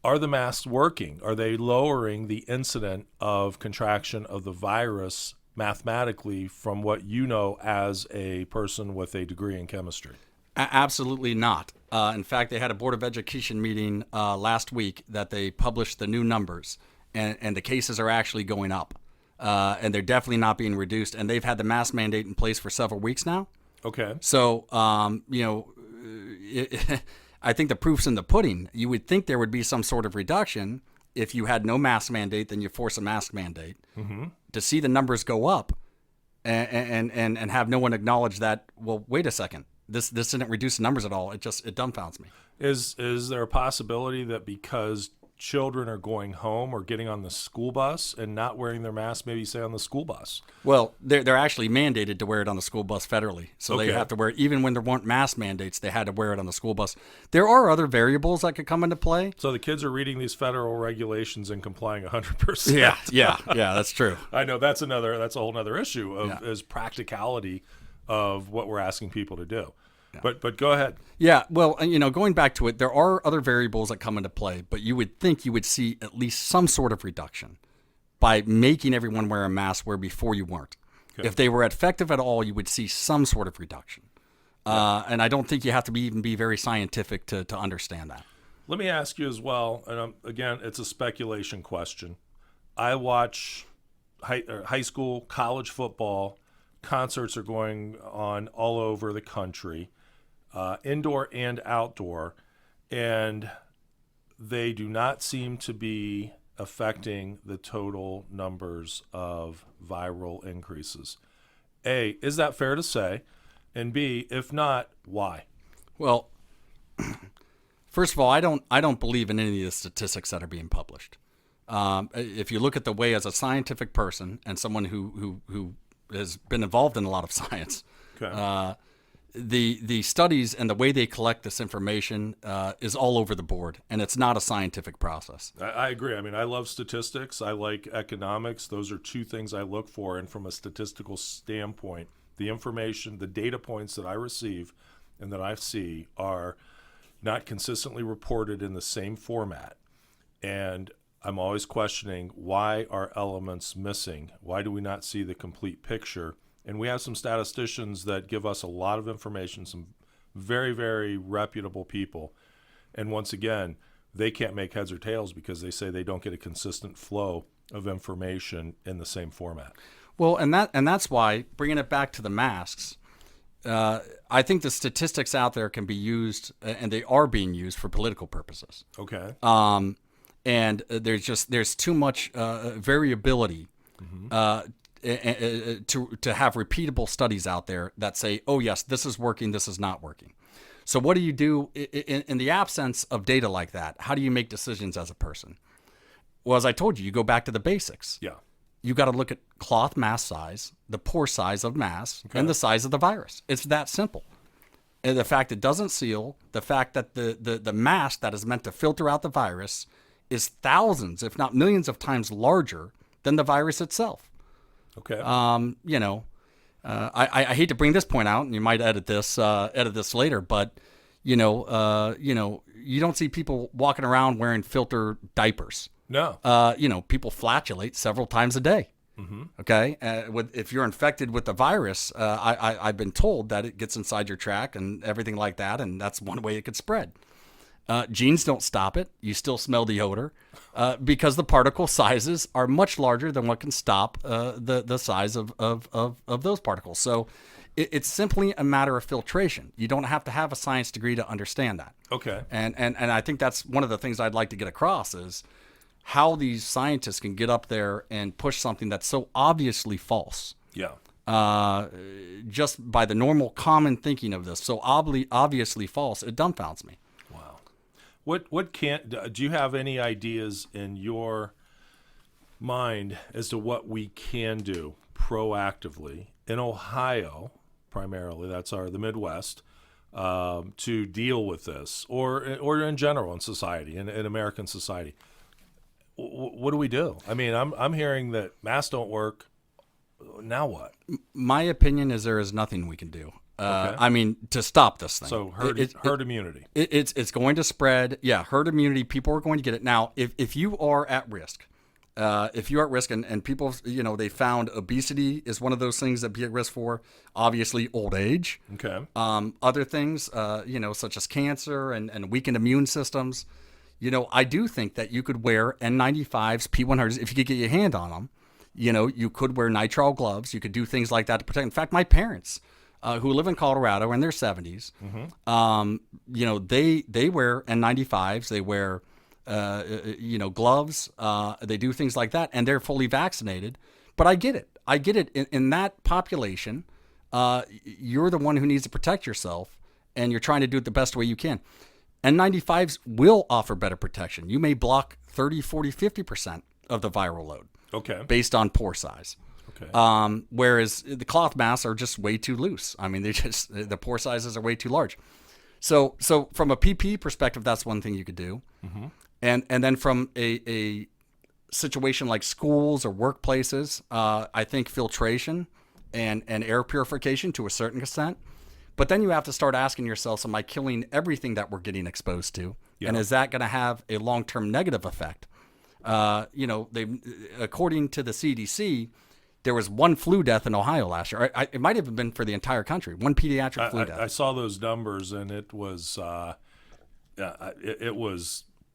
are the masks working? Are they lowering the incident of contraction of the virus mathematically from what you know as a person with a degree in chemistry? Absolutely not. In fact, they had a Board of Education meeting last week that they published the new numbers, and the cases are actually going up. And they're definitely not being reduced. And they've had the mask mandate in place for several weeks now. Okay. So, I think the proof's in the pudding. You would think there would be some sort of reduction if you had no mask mandate, then you force a mask mandate. Mm-hmm. To see the numbers go up and have no one acknowledge that, well, wait a second, this didn't reduce the numbers at all. It dumbfounds me. Is there a possibility that because children are going home or getting on the school bus and not wearing their mask, maybe say on the school bus? Well, they're actually mandated to wear it on the school bus federally. So They have to wear it. Even when there weren't mask mandates, they had to wear it on the school bus. There are other variables that could come into play. So the kids are reading these federal regulations and complying 100%. Yeah, that's true. I know that's a whole other issue is practicality of what we're asking people to do. Yeah. But go ahead. Yeah, well, going back to it, there are other variables that come into play, but you would think you would see at least some sort of reduction by making everyone wear a mask where before you weren't. Okay. If they were effective at all, you would see some sort of reduction. Yeah. And I don't think you have to even be very scientific to understand that. Let me ask you as well, and again, it's a speculation question. I watch high school, college football. Concerts are going on all over the country. Indoor and outdoor, and they do not seem to be affecting the total numbers of viral increases? A, is that fair to say? And B, if not, why? Well, first of all, I don't believe in any of the statistics that are being published. If you look at the way, as a scientific person and someone who has been involved in a lot of science, Okay. the studies and the way they collect this information is all over the board, and it's not a scientific process. I agree. I mean, I love statistics. I like economics. Those are two things I look for. And from a statistical standpoint, the information, the data points that I receive and that I see are not consistently reported in the same format. And I'm always questioning, why are elements missing? Why do we not see the complete picture? And we have some statisticians that give us a lot of information, some very, very reputable people. And once again, they can't make heads or tails because they say they don't get a consistent flow of information in the same format. Well, and that's why, bringing it back to the masks, I think the statistics out there can be used, and they are being used for political purposes. Okay. And there's too much variability to have repeatable studies out there that say, oh yes, this is working, this is not working. So what do you do in the absence of data like that? How do you make decisions as a person? Well, as I told you, you go back to the basics. Yeah. You got to look at cloth mask size, the pore size of masks, and the size of the virus. It's that simple. And the fact it doesn't seal, the fact that the mask that is meant to filter out the virus is thousands, if not millions of times larger than the virus itself. Okay. I hate to bring this point out, and you might edit this later, but you don't see people walking around wearing filter diapers. No. People flatulate several times a day. Mm-hmm. Okay. If you're infected with the virus, I've been told that it gets inside your tract and everything like that, and that's one way it could spread. Jeans don't stop it. You still smell the odor because the particle sizes are much larger than what can stop the size of those particles. So it's simply a matter of filtration. You don't have to have a science degree to understand that. Okay. And I think that's one of the things I'd like to get across is how these scientists can get up there and push something that's so obviously false. Yeah. Just by the normal common thinking of this, so obviously false, it dumbfounds me. Wow. Do you have any ideas in your mind as to what we can do proactively in Ohio, primarily, the Midwest, to deal with this, or in general in society, in American society? What do we do? I mean, I'm hearing that masks don't work. Now what? My opinion is there is nothing we can do. Okay. I mean, to stop this thing. So herd immunity. It's going to spread. Yeah, herd immunity. People are going to get it. Now, if you are at risk, and people, they found obesity is one of those things that be at risk for, obviously old age. Okay. Other things, such as cancer and weakened immune systems. I do think that you could wear N95s, P100s, if you could get your hand on them. You could wear nitrile gloves. You could do things like that to protect. In fact, my parents, who live in Colorado in their 70s, they wear N95s. They wear, gloves. They do things like that, and they're fully vaccinated. But I get it. In that population, you're the one who needs to protect yourself, and you're trying to do it the best way you can. N95s will offer better protection. You may block 30, 40, 50% of the viral load. Okay. Based on pore size. Okay. Whereas the cloth masks are just way too loose. I mean, the pore sizes are way too large. So from a PPE perspective, that's one thing you could do. Mm-hmm. And then from a situation like schools or workplaces, I think filtration and air purification to a certain extent. But then you have to start asking yourself, am I killing everything that we're getting exposed to? Yeah. And is that going to have a long-term negative effect? According to the CDC, there was one flu death in Ohio last year. It might have been for the entire country. One pediatric flu death. I saw those numbers, and it was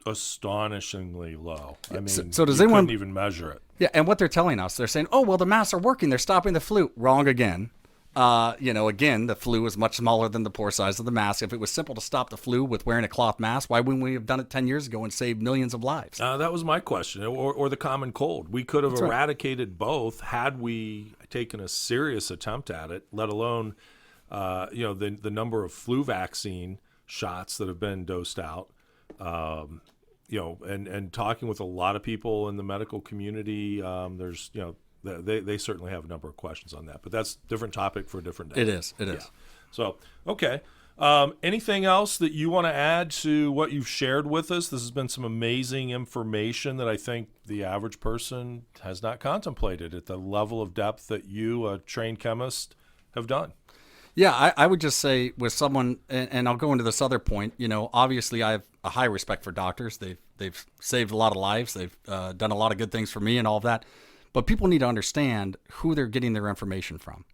astonishingly low. I mean, so does you anyone couldn't even measure it? Yeah, and what they're telling us, they're saying, "Oh, well, the masks are working. They're stopping the flu." Wrong again. Again, the flu is much smaller than the pore size of the mask. If it was simple to stop the flu with wearing a cloth mask, why wouldn't we have done it 10 years ago and saved millions of lives? That was my question, or the common cold. We could have That's right. eradicated both had we taken a serious attempt at it, let alone, the number of flu vaccine shots that have been dosed out. And talking with a lot of people in the medical community, there's, they certainly have a number of questions on that, but that's a different topic for a different day. It is. So, okay. Anything else that you want to add to what you've shared with us? This has been some amazing information that I think the average person has not contemplated at the level of depth that you, a trained chemist, have done. Yeah, I would just say with someone, and I'll go into this other point, obviously I have a high respect for doctors. They've saved a lot of lives. They've done a lot of good things for me and all of that. But people need to understand who they're getting their information from.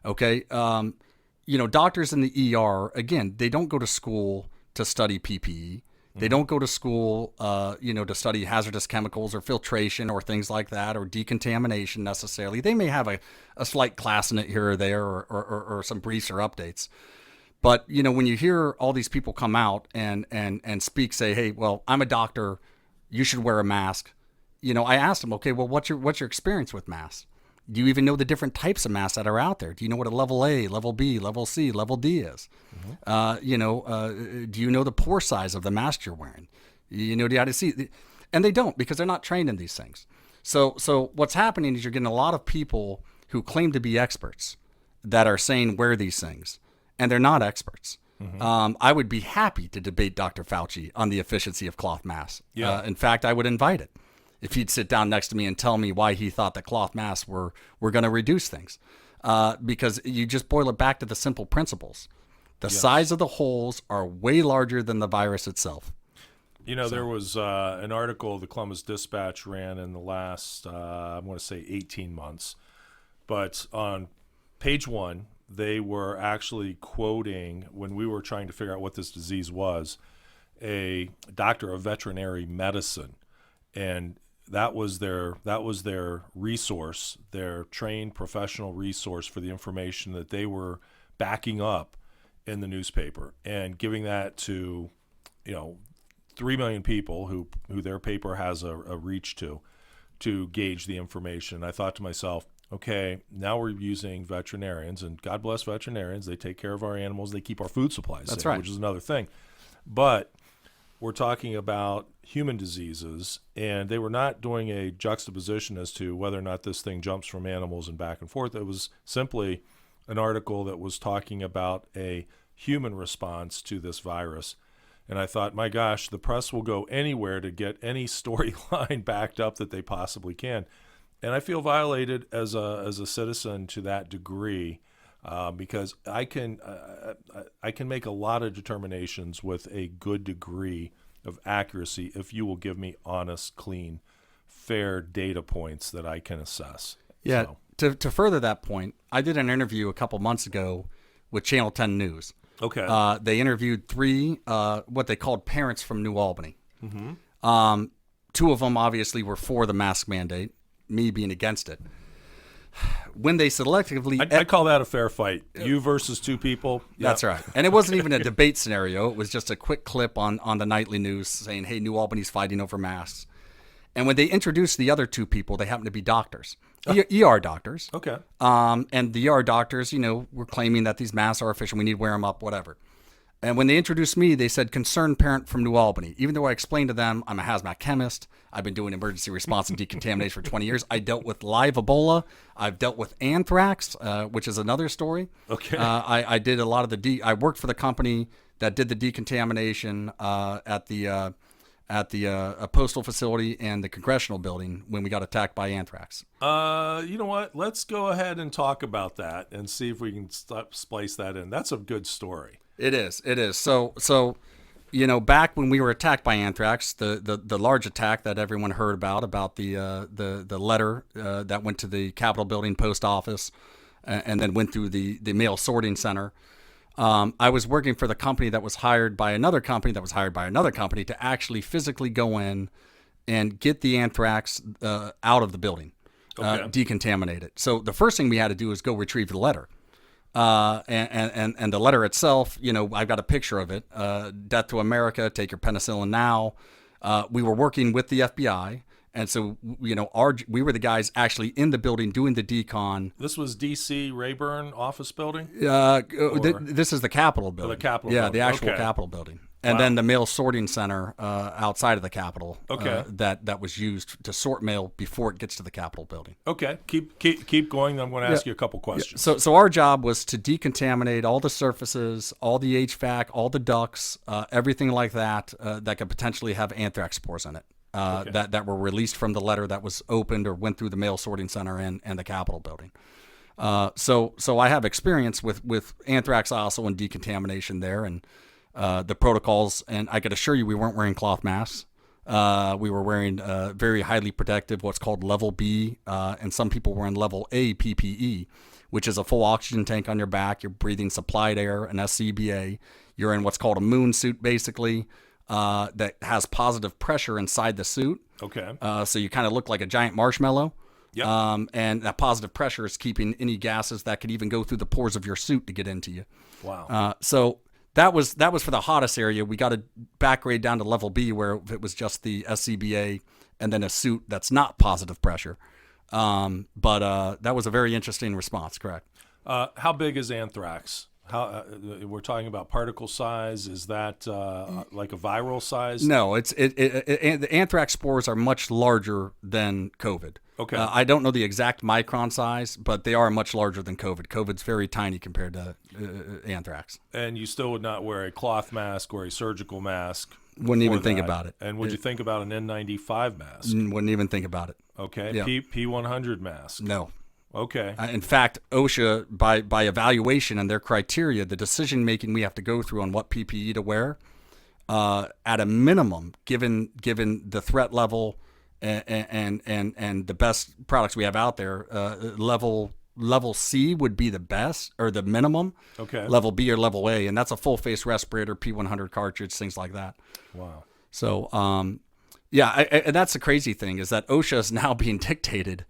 Okay? Doctors in the ER, again, they don't go to school to study PPE. They don't go to school, to study hazardous chemicals or filtration or things like that or decontamination necessarily. They may have a slight class in it here or there or some briefs or updates. But, when you hear all these people come out and speak, say, hey, well, I'm a doctor, you should wear a mask. I asked them, okay, well, what's your experience with masks? Do you even know the different types of masks that are out there? Do you know what a level A, level B, level C, level D is? Mm-hmm. Do you know the pore size of the mask you're wearing? Do you how to see? And they don't, because they're not trained in these things. So what's happening is you're getting a lot of people who claim to be experts that are saying wear these things, and they're not experts. Mm-hmm. I would be happy to debate Dr. Fauci on the efficiency of cloth masks. Yeah. In fact, I would invite it. If he'd sit down next to me and tell me why he thought that cloth masks were going to reduce things. Because you just boil it back to the simple principles. The size of the holes are way larger than the virus itself. There was an article the Columbus Dispatch ran in the last, I'm going to say 18 months. But on page 1, they were actually quoting, when we were trying to figure out what this disease was, a doctor of veterinary medicine. And that was their resource, their trained professional resource for the information that they were backing up in the newspaper and giving that to, 3 million people who their paper has a reach to gauge the information. I thought to myself, okay, now we're using veterinarians, and God bless veterinarians. They take care of our animals. They keep our food supplies safe, right. Which is another thing. But we're talking about human diseases, and they were not doing a juxtaposition as to whether or not this thing jumps from animals and back and forth. It was simply an article that was talking about a human response to this virus. And I thought, my gosh, the press will go anywhere to get any storyline backed up that they possibly can. And I feel violated as a citizen to that degree. Because I can make a lot of determinations with a good degree of accuracy if you will give me honest, clean, fair data points that I can assess. Yeah. So. To further that point, I did an interview a couple months ago with Channel 10 News. Okay. They interviewed 3 what they called parents from New Albany. Mm-hmm. 2 of them obviously were for the mask mandate, me being against it. When they selectively... I call that a fair fight. You versus 2 people. Yep. That's right. And it wasn't even a debate scenario. It was just a quick clip on the nightly news saying, hey, New Albany's fighting over masks. And when they introduced the other 2 people, they happened to be doctors, ER doctors. Okay. And the ER doctors, were claiming that these masks are efficient. We need to wear them up, whatever. And when they introduced me, they said, concerned parent from New Albany. Even though I explained to them, I'm a hazmat chemist. I've been doing emergency response and decontamination for 20 years. I dealt with live Ebola. I've dealt with anthrax, which is another story. Okay. I did a lot of I worked for the company that did the decontamination at the postal facility and the congressional building when we got attacked by anthrax. You know what? Let's go ahead and talk about that and see if we can splice that in. That's a good story. It is. So, back when we were attacked by anthrax, the large attack that everyone heard about the letter that went to the Capitol building post office and then went through the mail sorting center. I was working for the company that was hired by another company that was hired by another company to actually physically go in and get the anthrax out of the building, decontaminate it. So the first thing we had to do is go retrieve the letter. And the letter itself, I've got a picture of it. Death to America, take your penicillin now. We were working with the FBI. And so, we were the guys actually in the building doing the decon. This was D.C. Rayburn office building? This is the Capitol building. The Capitol building. building. The actual Okay. Capitol building. And then the mail sorting center outside of the Capitol that was used to sort mail before it gets to the Capitol building. Okay. Keep going. I'm going to ask you a couple questions. So our job was to decontaminate all the surfaces, all the HVAC, all the ducts, everything like that that could potentially have anthrax spores in it. That were released from the letter that was opened or went through the mail sorting center and the Capitol building. So I have experience with anthrax also and decontamination there and the protocols. And I could assure you we weren't wearing cloth masks. We were wearing very highly protective, what's called level B, and some people were in level A PPE, which is a full oxygen tank on your back. You're breathing supplied air, an SCBA. You're in what's called a moon suit, basically. That has positive pressure inside the suit. Okay. So you kind of look like a giant marshmallow. Yep. And that positive pressure is keeping any gases that could even go through the pores of your suit to get into you. Wow. So that was for the hottest area. We got to back grade down to level B where it was just the SCBA and then a suit that's not positive pressure. But that was a very interesting response, correct? How big is anthrax? How we're talking about particle size? Is that like a viral size? No, the anthrax spores are much larger than COVID. Okay. I don't know the exact micron size, but they are much larger than COVID. COVID's very tiny compared to anthrax. And you still would not wear a cloth mask or a surgical mask. Wouldn't even think about it. And would you think about an N95 mask? Wouldn't even think about it. Okay. Yeah. P100 mask? No. Okay. In fact, OSHA, by evaluation and their criteria, the decision making we have to go through on what PPE to wear, at a minimum, given the threat level and the best products we have out there, level C would be the best or the minimum. Okay. Level B or level A, and that's a full face respirator, P100 cartridge, things like that. Wow. So, and that's the crazy thing is that OSHA is now being dictated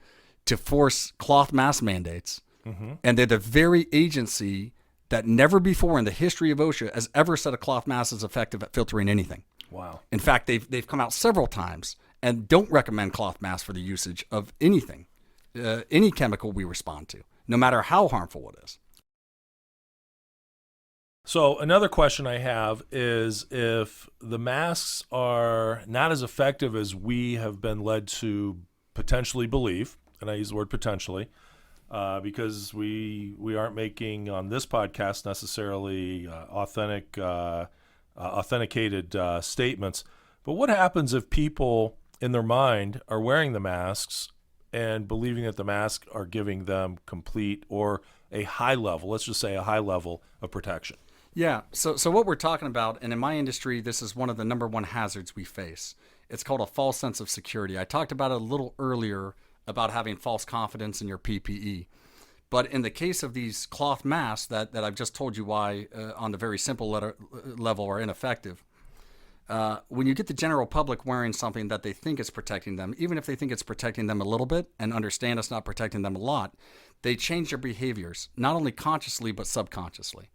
to force cloth mask mandates. Mm-hmm. And they're the very agency that never before in the history of OSHA has ever said a cloth mask is effective at filtering anything. Wow. In fact, they've come out several times and don't recommend cloth masks for the usage of anything, any chemical we respond to, no matter how harmful it is. So another question I have is if the masks are not as effective as we have been led to potentially believe, and I use the word potentially, because we aren't making on this podcast necessarily authenticated statements. But what happens if people in their mind are wearing the masks and believing that the masks are giving them complete or a high level, let's just say a high level of protection? Yeah. So what we're talking about, and in my industry, this is one of the number one hazards we face. It's called a false sense of security. I talked about it a little earlier about having false confidence in your PPE. But in the case of these cloth masks that I've just told you why on the very simple level are ineffective, when you get the general public wearing something that they think is protecting them, even if they think it's protecting them a little bit and understand it's not protecting them a lot, they change their behaviors, not only consciously but subconsciously.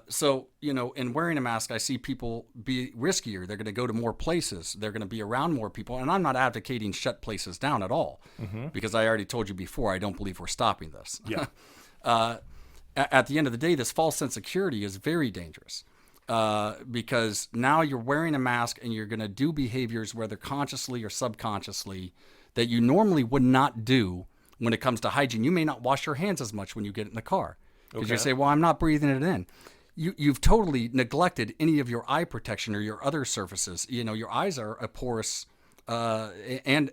So, in wearing a mask, I see people be riskier. They're going to go to more places. They're going to be around more people. And I'm not advocating shut places down at all, because I already told you before, I don't believe we're stopping this. Yeah. At the end of the day, this false sense of security is very dangerous, because now you're wearing a mask and you're going to do behaviors, whether consciously or subconsciously, that you normally would not do when it comes to hygiene. You may not wash your hands as much when you get in the car. Because you say, well, I'm not breathing it in. You've totally neglected any of your eye protection or your other surfaces. Your eyes are a porous and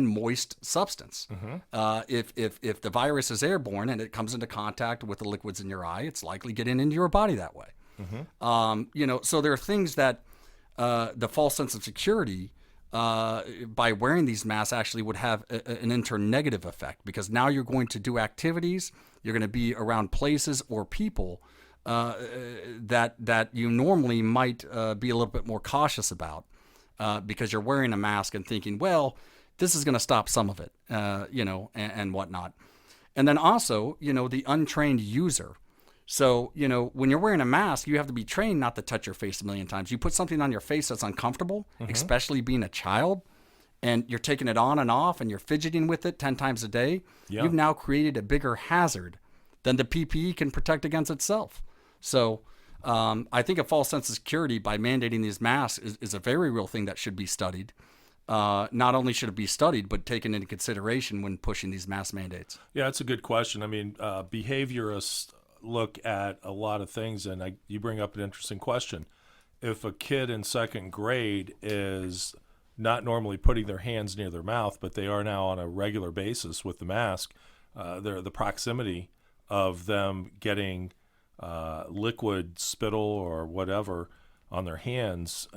moist substance. If the virus is airborne and it comes into contact with the liquids in your eye, it's likely getting into your body that way. So there are things that the false sense of security by wearing these masks actually would have an internal negative effect, because now you're going to do activities, you're going to be around places or people that you normally might be a little bit more cautious about, because you're wearing a mask and thinking, well, this is going to stop some of it, and whatnot. And then also, the untrained user, So, when you're wearing a mask, you have to be trained not to touch your face a million times. You put something on your face that's uncomfortable, especially being a child, and you're taking it on and off and you're fidgeting with it 10 times a day, you've now created a bigger hazard than the PPE can protect against itself. So I think a false sense of security by mandating these masks is a very real thing that should be studied. Not only should it be studied, but taken into consideration when pushing these mask mandates. Yeah, that's a good question. I mean, behaviorists look at a lot of things, and you bring up an interesting question. If a kid in second grade is not normally putting their hands near their mouth, but they are now on a regular basis with the mask, the proximity of them getting liquid spittle or whatever on their hands,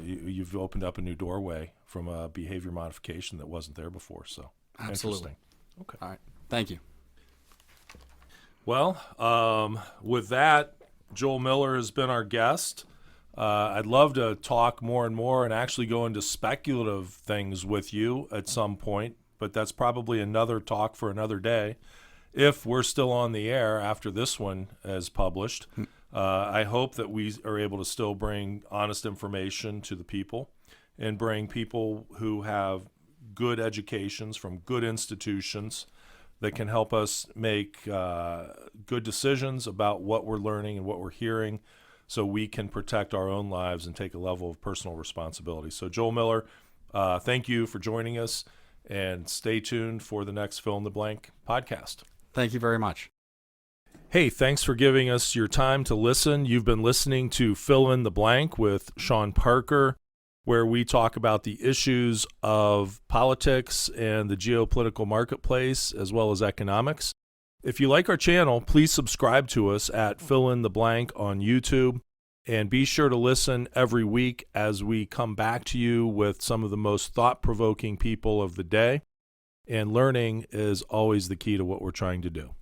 you've opened up a new doorway from a behavior modification that wasn't there before. So Absolutely. Interesting. Okay. All right. Thank you. Well, with that, Joel Miller has been our guest. I'd love to talk more and more and actually go into speculative things with you at some point, but that's probably another talk for another day. If we're still on the air after this one is published, I hope that we are able to still bring honest information to the people and bring people who have good educations from good institutions that can help us make good decisions about what we're learning and what we're hearing so we can protect our own lives and take a level of personal responsibility. So Joel Miller, thank you for joining us, and stay tuned for the next Fill in the Blank podcast. Thank you very much. Hey, thanks for giving us your time to listen. You've been listening to Fill in the Blank with Sean Parker, where we talk about the issues of politics and the geopolitical marketplace, as well as economics. If you like our channel, please subscribe to us at Fill in the Blank on YouTube, and be sure to listen every week as we come back to you with some of the most thought-provoking people of the day. And learning is always the key to what we're trying to do.